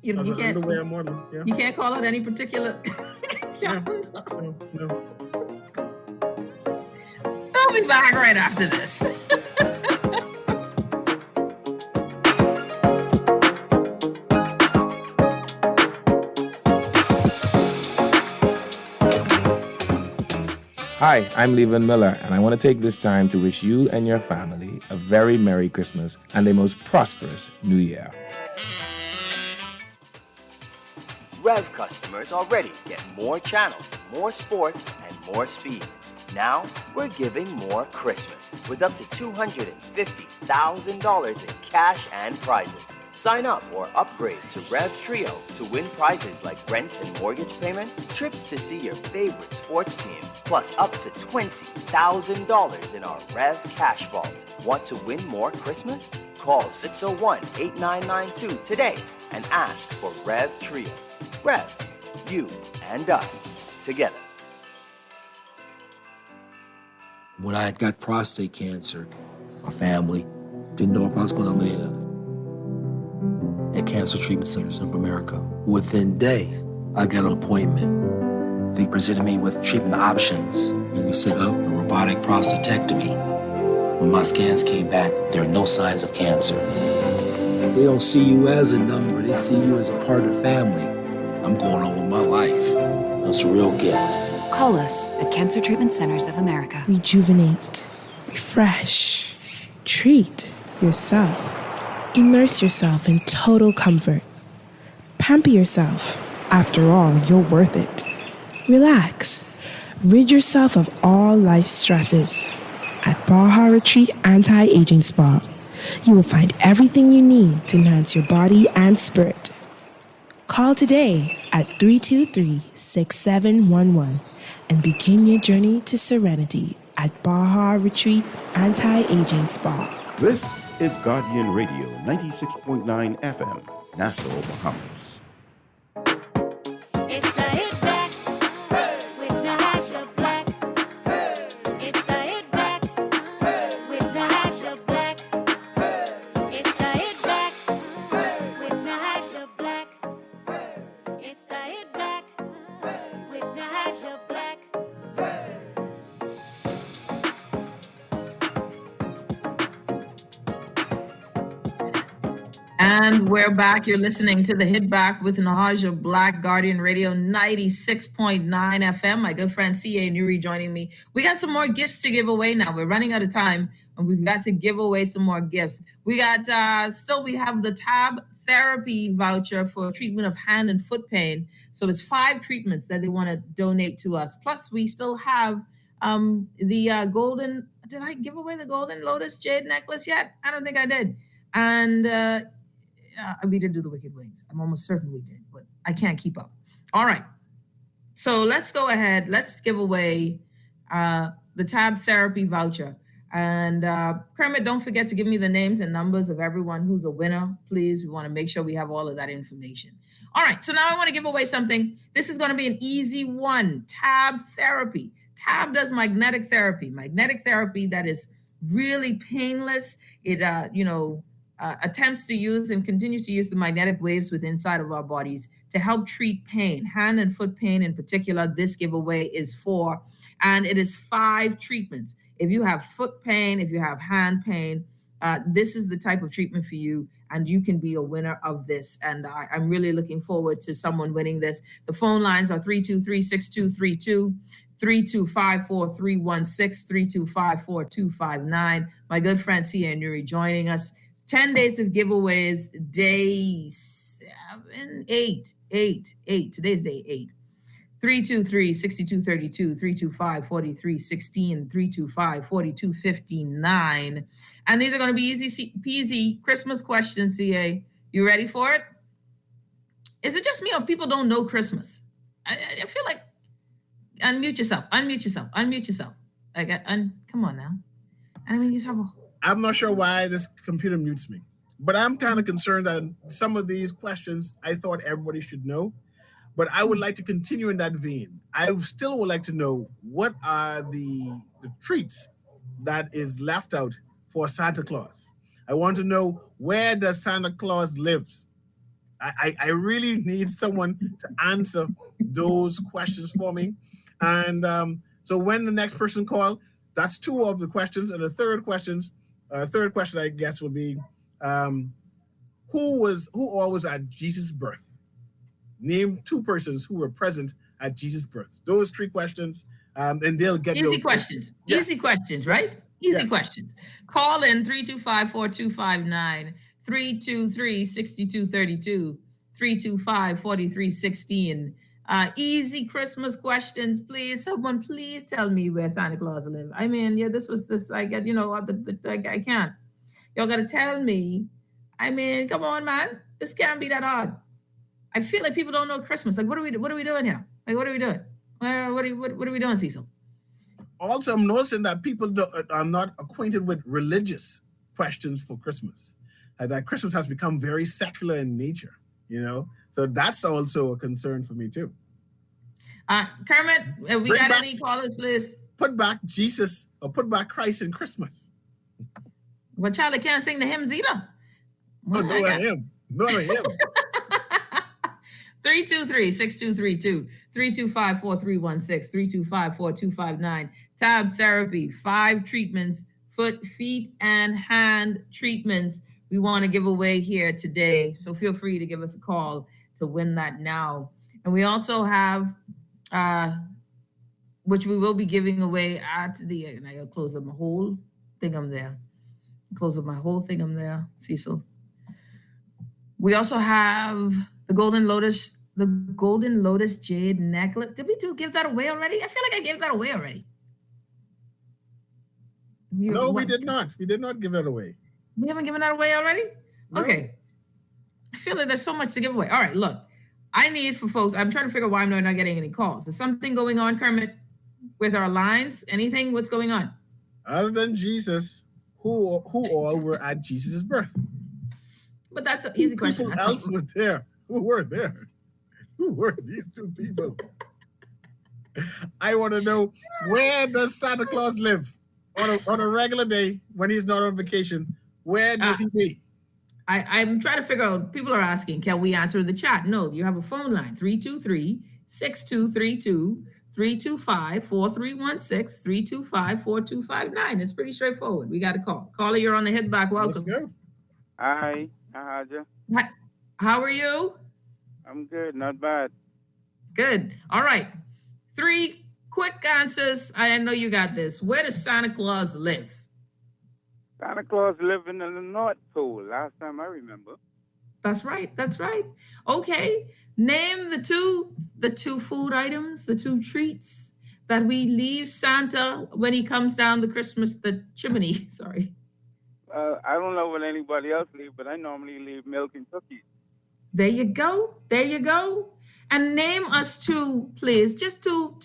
You can't. Underwear model. Yeah. You can't call it any particular. No. We'll be back right after this. Hi, I'm Levan Miller, and I want to take this time to wish you and your family a very Merry Christmas and a most prosperous New Year. Rev customers already get more channels, more sports, and more speed. Now, we're giving more Christmas with up to $250,000 in cash and prizes. Sign up or upgrade to Rev Trio to win prizes like rent and mortgage payments, trips to see your favorite sports teams, plus up to $20,000 in our Rev Cash Vault. Want to win more Christmas? Call 601-8992 today and ask for Rev Trio. Rev, you and us together. When I got prostate cancer, my family didn't know if I was going to live. At Cancer Treatment Centers of America, within days, I got an appointment. They presented me with treatment options, and we set up a robotic prostatectomy. When my scans came back, there are no signs of cancer. They don't see you as a number, they see you as a part of the family. I'm going on with my life. That's a real gift. Call us at Cancer Treatment Centers of America. Rejuvenate, refresh, treat yourself. Immerse yourself in total comfort. Pamper yourself. After all, you're worth it. Relax. Rid yourself of all life's stresses. At Baja Retreat Anti-Aging Spa, you will find everything you need to enhance your body and spirit. Call today at 323-6711 and begin your journey to serenity at Baja Retreat Anti-Aging Spa. This is Guardian Radio 96.9 FM, Nassau, Bahamas. It's the Hit Back with Nahaja Black. It's the Hit Back with Nahaja Black. It's the Hit Back with Nahaja Black. It's the Hit Back with Nahaja Black. And we're back. You're listening to the Hit Back with Nahaja Black, Guardian Radio 96.9 FM. My good friend CA Nuri joining me. We got some more gifts to give away now. We're running out of time, and we've got to give away some more gifts. We got we have the TAB therapy voucher for treatment of hand and foot pain. So it's 5 treatments that they want to donate to us. Plus, we still have the golden. Did I give away the golden Lotus Jade necklace yet? I don't think I did. And we did do the wicked wings. I'm almost certain we did, but I can't keep up. All right. So let's go ahead. Let's give away the Tab Therapy voucher. And Kermit, don't forget to give me the names and numbers of everyone who's a winner, please. We want to make sure we have all of that information. All right, so now I want to give away something. This is going to be an easy one. Tab Therapy. Tab does magnetic therapy that is really painless. It, attempts to use and continues to use the magnetic waves within inside of our bodies to help treat pain, hand and foot pain in particular. This giveaway is for, and it is 5 treatments. If you have foot pain, if you have hand pain, this is the type of treatment for you, and you can be a winner of this. And I'm really looking forward to someone winning this. The phone lines are 323-6232, 325-4316, 325-4259. My good friend Cia Nuri joining us. 10 days of giveaways, day 7, 8. Today's day 8. 323-6232, 325-4316, 325-4259. And these are going to be easy peasy Christmas questions, CA. You ready for it? Is it just me or people don't know Christmas? I feel like, unmute yourself. Like, come on now. I mean, you just have a... I'm not sure why this computer mutes me, but I'm kind of concerned that some of these questions I thought everybody should know, but I would like to continue in that vein. I still would like to know what are the treats that is left out for Santa Claus. I want to know, where does Santa Claus lives? I really need someone to answer those questions for me. And so when the next person calls, that's 2 of the questions. And the third question, I guess, would be, who all was at Jesus' birth? Name 2 persons who were present at Jesus' birth. Those 3 questions, and they'll get easy questions. Yeah. Easy questions, right? Easy questions. Call in 325-4259, 323-6232, 325-4316. Easy Christmas questions, please. Someone please tell me where Santa Claus lives. I mean, yeah, I get, I can't. Y'all got to tell me. I mean, come on, man. This can't be that hard. I feel like people don't know Christmas. Like, what are we doing here? Like, what are we doing? What are we doing, Cecil? Also, I'm noticing that people are not acquainted with religious questions for Christmas. That Christmas has become very secular in nature, So that's also a concern for me, too. Kermit, we got any callers, please? Put back Jesus or put back Christ in Christmas. Well, Charlie can't sing the hymns either. Well, no, him. 323-6232, 325-4316, 325-4259. Tab Therapy, 5 treatments, foot, feet, and hand treatments we want to give away here today. So feel free to give us a call to win that now. And we also have, which we will be giving away at the, and I gotta close up my whole thing, I'm there. Cecil. We also have the Golden Lotus Jade necklace. Did we give that away already? I feel like I gave that away already. No, we did not. We did not give that away. We haven't given that away already? No. Okay. I feel like there's so much to give away. All right, look. I need for folks, I'm trying to figure out why I'm not getting any calls. Is something going on, Kermit, with our lines? Anything? What's going on? Other than Jesus, who all were at Jesus' birth? But that's an easy question. Who else were there? Who were there? Who were these 2 people? I want to know, where does Santa Claus live on a regular day when he's not on vacation? Where does he be? I'm trying to figure out, people are asking, can we answer the chat? No, you have a phone line, 323-6232, 325-4316, 325-4259. It's pretty straightforward. We got a call. Caller, you're on the Hit Back. Welcome. Let's go. Hi, Nahaja. How are you? I'm good, not bad. Good. All right. 3 quick answers. I know you got this. Where does Santa Claus live? Santa Claus living in the North Pole, last time I remember. That's right. Okay. Name the two food items, the 2 treats that we leave Santa when he comes down the chimney. Sorry. I don't know what anybody else leave, but I normally leave milk and cookies. There you go. There you go. And name us two, please. Just two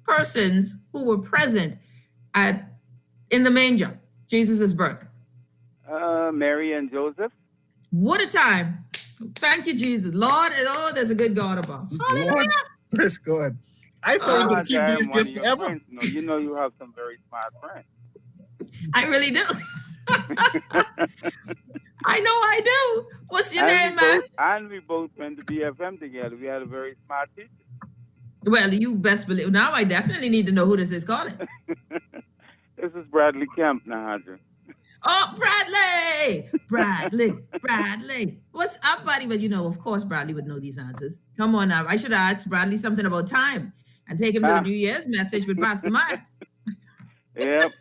persons who were present in the manger, Jesus' birth. Mary and Joseph. What a time. Thank you, Jesus. Lord, oh, there's a good God above. Hallelujah. Praise God. I thought we could keep these gifts forever. Friends, you know you have some very smart friends. I really do. I know I do. What's your name, man? And we both went to BFM together. We had a very smart teacher. Well, you best believe. Now I definitely need to know who this is calling. This is Bradley Kemp, Nahaja. Oh, Bradley. What's up, buddy? But of course, Bradley would know these answers. Come on now. I should ask Bradley something about time and take him to the New Year's message with Pastor Miles. Yep.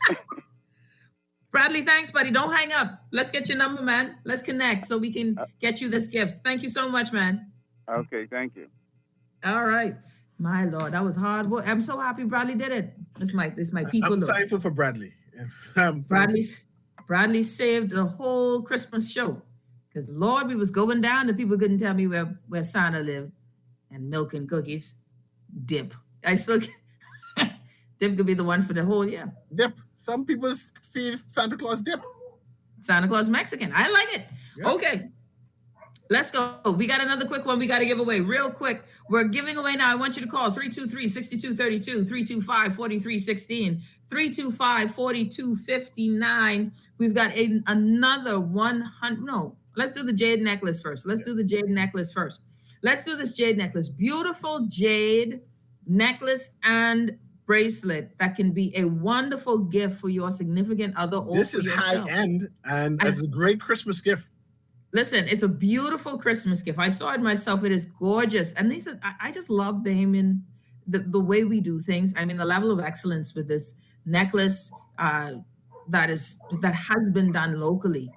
Bradley, thanks, buddy. Don't hang up. Let's get your number, man. Let's connect so we can get you this gift. Thank you so much, man. Okay, thank you. All right. My Lord, that was hard work. I'm so happy Bradley did it. This my people. I'm thankful for Bradley. Bradley saved the whole Christmas show. Because Lord, we was going down and people couldn't tell me where Santa lived. And milk and cookies. Dip. Dip could be the one for the whole year. Dip. Some people feed Santa Claus dip. Santa Claus Mexican. I like it. Yeah. Okay. Let's go. We got another quick one we got to give away real quick. We're giving away now. I want you to call 323-6232, 325-4316, 325-4259. We've got another 100. No, let's do the jade necklace first. Let's do this jade necklace. Beautiful jade necklace and bracelet that can be a wonderful gift for your significant other. This is high end and it's a great Christmas gift. Listen, it's a beautiful Christmas gift. I saw it myself. It is gorgeous. And Lisa, I just love Bahamian, the way we do things. I mean, the level of excellence with this necklace that has been done locally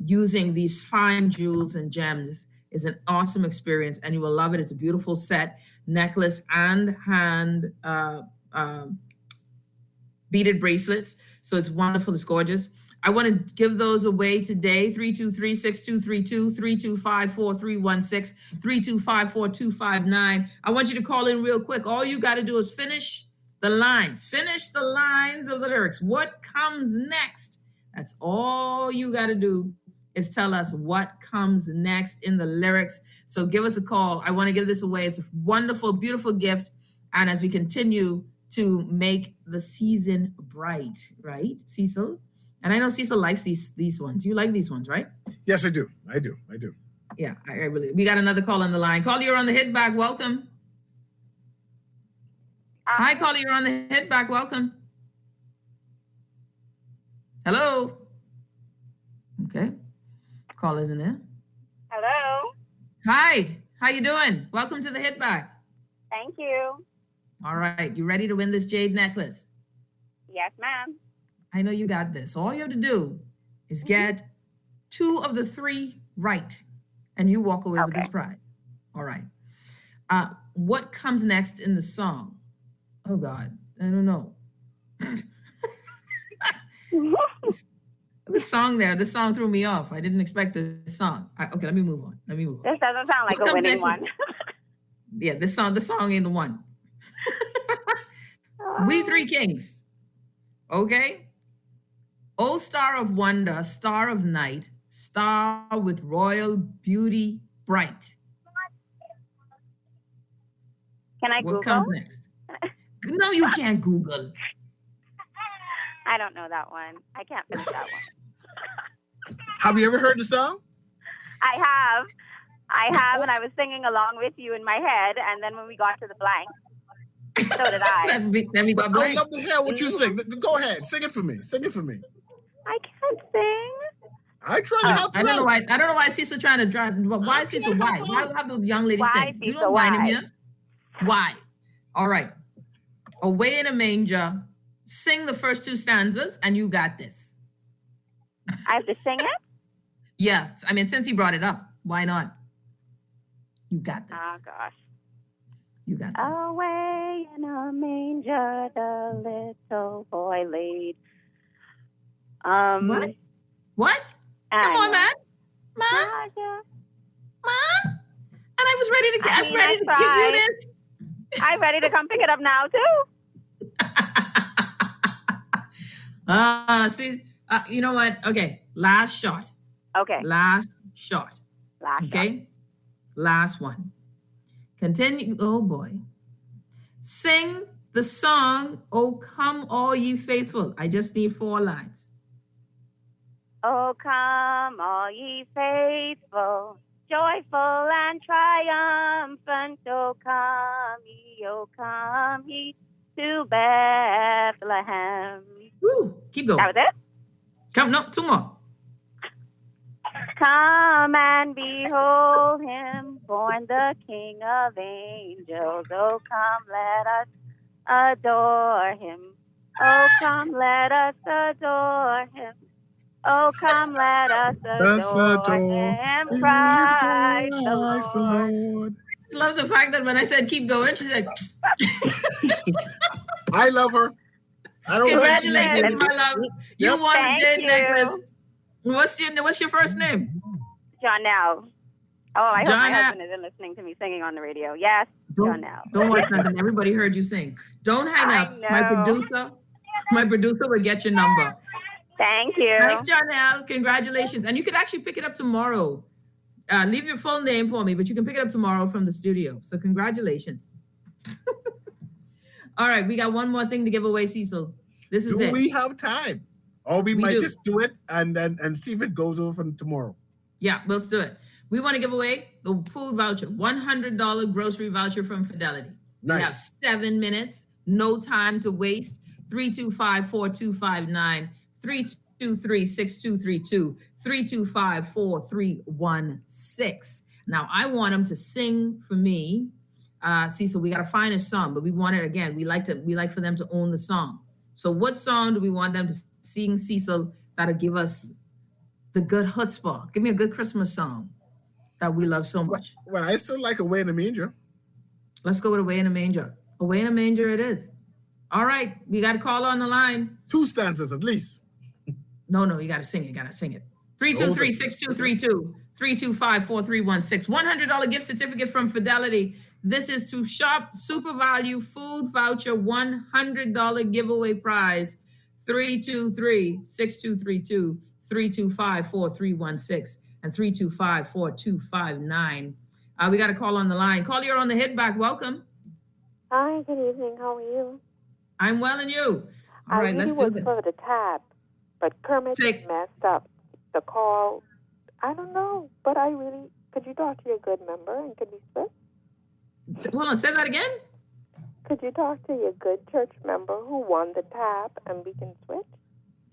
using these fine jewels and gems is an awesome experience, and you will love it. It's a beautiful set, necklace and hand beaded bracelets. So it's wonderful. It's gorgeous. I want to give those away today. 323-6232, 325-4316, 325-4259. I want you to call in real quick. All you got to do is finish the lines. Finish the lines of the lyrics. What comes next? That's all you got to do is tell us what comes next in the lyrics. So give us a call. I want to give this away. It's a wonderful, beautiful gift. And as we continue to make the season bright, right, Cecil? And I know Cecil likes these ones. You like these ones, right? Yes, I do. Yeah, I really. We got another call on the line. Caller, you're on the hit back. Welcome. Hi, caller, you're on the hit back. Welcome. Hello. Okay. Caller's in there. Hello. Hi. How you doing? Welcome to the hit back. Thank you. All right. You ready to win this jade necklace? Yes, ma'am. I know you got this. All you have to do is get 2 of the 3 right, and you walk away with this prize. All right. What comes next in the song? Oh, God. I don't know. The song threw me off. I didn't expect the song. Okay, let me move on. This doesn't sound like a winning one. Yeah, the song ain't the one. We Three Kings. Okay. O star of wonder, star of night, star with royal beauty bright. Can I Google? What comes next? No, you can't Google. I don't know that one. I can't finish that one. Have you ever heard the song? I have, and I was singing along with you in my head, and then when we got to the blank, so did I. Then we got blank. I'd love to hear what you sing. Go ahead, sing it for me. I can't sing. I try to help you. I don't know why Cecil trying to drive. Why Cecil? Why? Why have the young lady sing? You don't whine him here. Why? All right. Away in a manger. Sing the first 2 stanzas, and you got this. I have to sing it? Yeah. I mean, since he brought it up, why not? You got this. Oh, gosh. You got this. Away in a manger, the little boy laid. What? Come on, man. Nahaja. Man. And I was ready to get. I'm ready to give you this. I'm ready to come pick it up now too. See, you know what? Okay, last shot. Okay. Last shot. Okay. Shot. Last one. Continue. Oh boy. Sing the song, "Oh Come All Ye Faithful." I just need 4 lines. Oh, come all ye faithful, joyful and triumphant. Oh, come ye to Bethlehem. Woo, keep going. That was it? Come, no, 2 more. Come and behold him, born the King of angels. Oh, come, let us adore him. Oh, come, let us adore him. Oh, come, let us adore him. Praise the Lord. I love the fact that when I said keep going, she said, I love her. I don't congratulations, my love. You won the Jade necklace. What's your first name? Jonelle. Oh, I hope my husband isn't listening to me singing on the radio. Yes, Jonelle. Don't watch nothing. Everybody heard you sing. Don't hang up. My producer will get your number. Thank you. Thanks, Jonelle. Congratulations. And you could actually pick it up tomorrow. Leave your full name for me, but you can pick it up tomorrow from the studio. So congratulations. All right, we got one more thing to give away, Cecil. This is it. Do we have time? Or we might just do it and see if it goes over from tomorrow. Yeah, let's do it. We want to give away the food voucher, $100 grocery voucher from Fidelity. Nice. We have 7 minutes, no time to waste. 325-4259, 323-6232, 325-4316. Now, I want them to sing for me. Cecil, we got to find a song, but we want it again. We like for them to own the song. So what song do we want them to sing, Cecil, that'll give us the good chutzpah? Give me a good Christmas song that we love so much. Well, I still like Away in the Manger. Let's go with Away in the Manger. Away in the Manger it is. All right, we got a call on the line. 2 stanzas at least. No, you got to sing it. 323-6232, 325-4316. $100 gift certificate from Fidelity. This is to Shop Super Value Food Voucher $100 giveaway prize. 323-6232, 325-4316, and 325-4259. We got a call on the line. Call, you're on the hit back. Welcome. Hi, good evening. How are you? I'm well, and you? All right, let's do this. for the tab, but Kermit messed up the call. I don't know, but could you talk to your good member and could we switch? Hold on, say that again? Could you talk to your good church member who won the tab and we can switch?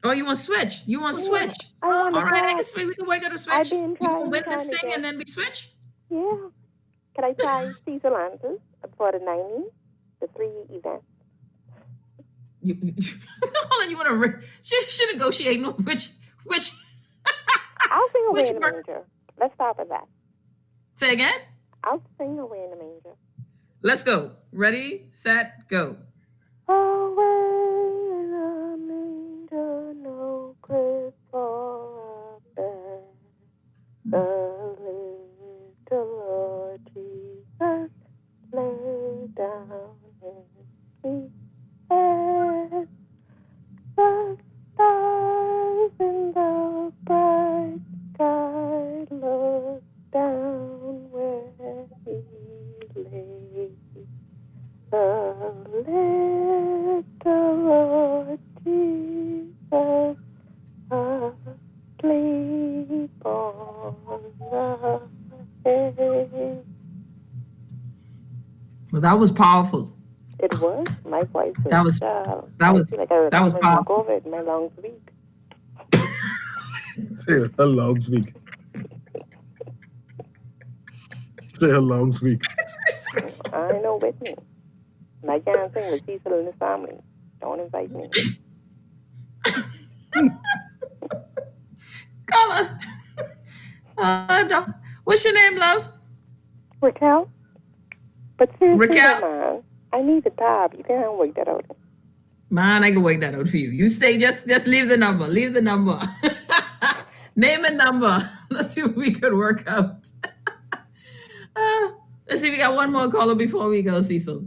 Oh, you want to switch? You want to switch? All right, I can switch. We can wake up to switch. You can win this thing and then we switch? Yeah. Can I try Cecil Answers for the 90s, the 3 events? Hold on, you want to? Should negotiate which? I'll sing Away in the Manger. Let's start with that. Say again? I'll sing Away in the Manger. Let's go. Ready, set, go. Away in the manger, no crib for a bed. The little Lord Jesus lay down in his bed. The stars in the bright sky look down where he lay. The little Lord Jesus asleep on the hay. Well, that was powerful. It was. My voice was. That was powerful. powerful. My lungs weak. Say her lungs weak. Say her lungs weak. I know with me. And I can't sing with Cecil and his family. Don't invite me. Caller. What's your name, love? Raquel. But seriously, Raquel. man, I need the tab. You can't work that out. Man, I can work that out for you. You stay, just leave the number. Leave the number. Name a number. Let's see what we could work out. Let's see if we got one more caller before we go, Cecil.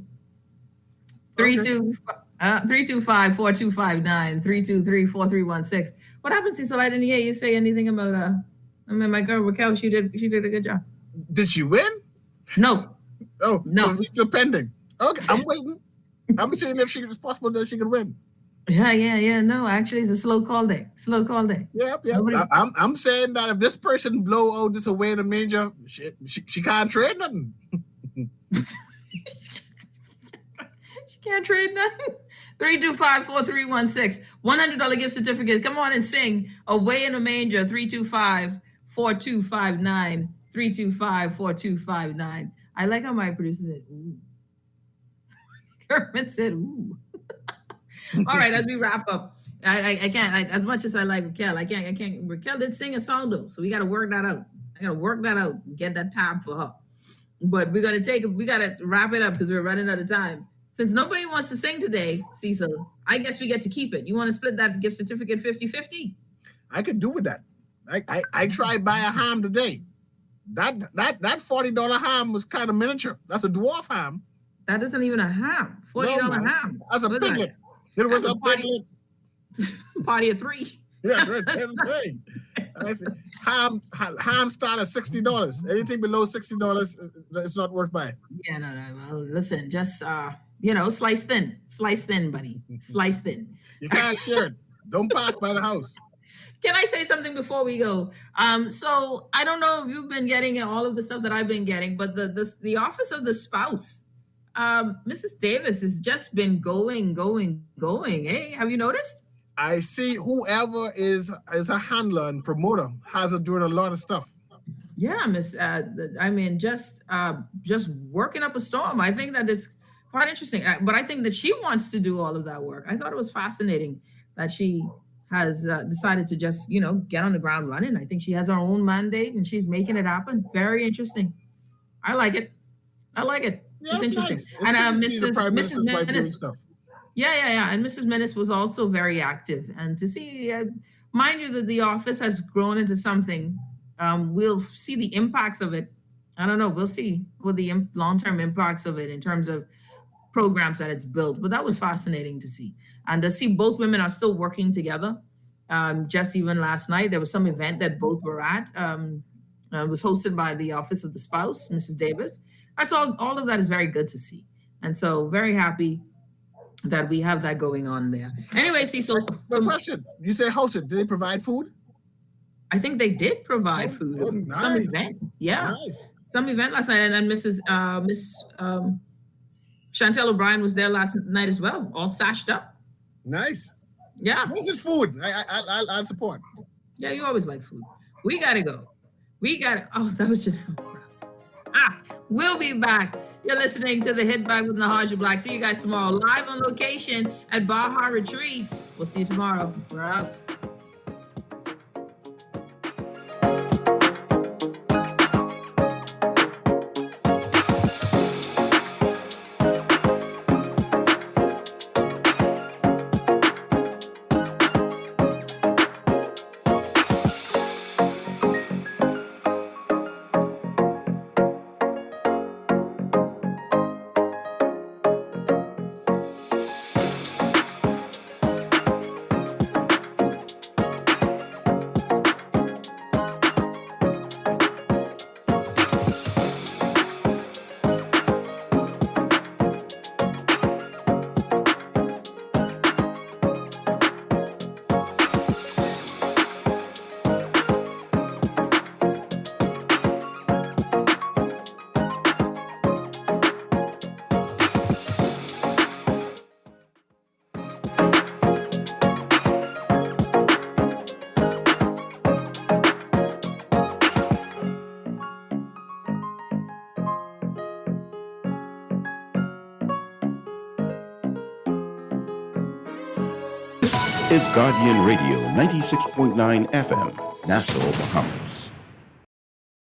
325-4259, 323-4316. What happened, Cecil? I didn't hear you say anything about my girl Raquel, she did a good job. Did she win? No. Oh, no. So it's still pending. Okay, I'm waiting. I'm seeing if it's possible that she could win. Yeah. No, actually, it's a slow call day. Yep. I'm saying that if this person blow Otis away in the major, she can't trade nothing. She can't trade nothing. 325-4316. $100 gift certificate. Come on and sing Away in a Manger. 325-4259. 325-4259. I like how my producer said, ooh. Kermit said, ooh. All right, as we wrap up, I can't, as much as I like Raquel, I can't. Raquel did sing a song though, so we got to work that out. Get that tab for her. But we got to wrap it up because we're running out of time. Since nobody wants to sing today, Cecil, I guess we get to keep it. You want to split that gift certificate 50-50? I could do with that. I tried buy a ham today. That $40 ham was kind of miniature. That's a dwarf ham. That isn't even a ham. $40 ham. That's a piglet. It was a piglet. Party of three. Yeah, that's it. Ham start at $60. Anything below $60, it's not worth buying. Yeah, no. Well, listen, just slice thin, buddy. Slice thin. You can't share it. Don't pass by the house. Can I say something before we go? So I don't know if you've been getting all of the stuff that I've been getting, but the office of the spouse, Mrs. Davis has just been going. Hey, have you noticed? I see whoever is a handler and promoter has her doing a lot of stuff. Yeah, just working up a storm. I think that it's quite interesting, but I think that she wants to do all of that work. I thought it was fascinating that she has decided to just, get on the ground running. I think she has her own mandate and she's making it happen. Very interesting. I like it. Yeah, it's interesting. Nice. And Mrs. Menace. Yeah. And Mrs. Menace was also very active. And to see, mind you, that the office has grown into something. We'll see the impacts of it. I don't know. We'll see what the long-term impacts of it in terms of programs that it's built. But that was fascinating to see. And to see both women are still working together. Just even last night, there was some event that both were at. It was hosted by the Office of the Spouse, Mrs. Davis. That's all of that is very good to see. And so very happy that we have that going on there. Anyway, Cecil. Question. You say hosted. Did they provide food? I think they did provide food. Oh, nice. Some event. Yeah. Nice. Some event last night. And Miss Chantel O'Brien was there last night as well, all sashed up. Nice. Yeah. This is food. I support. Yeah, you always like food. We got to go. Oh, that was just... We'll be back. You're listening to the Hit Back with Nahaja Black. See you guys tomorrow, live on location at Baja Retreat. We'll see you tomorrow. We're out. Is Guardian Radio 96.9 FM, Nassau, Bahamas.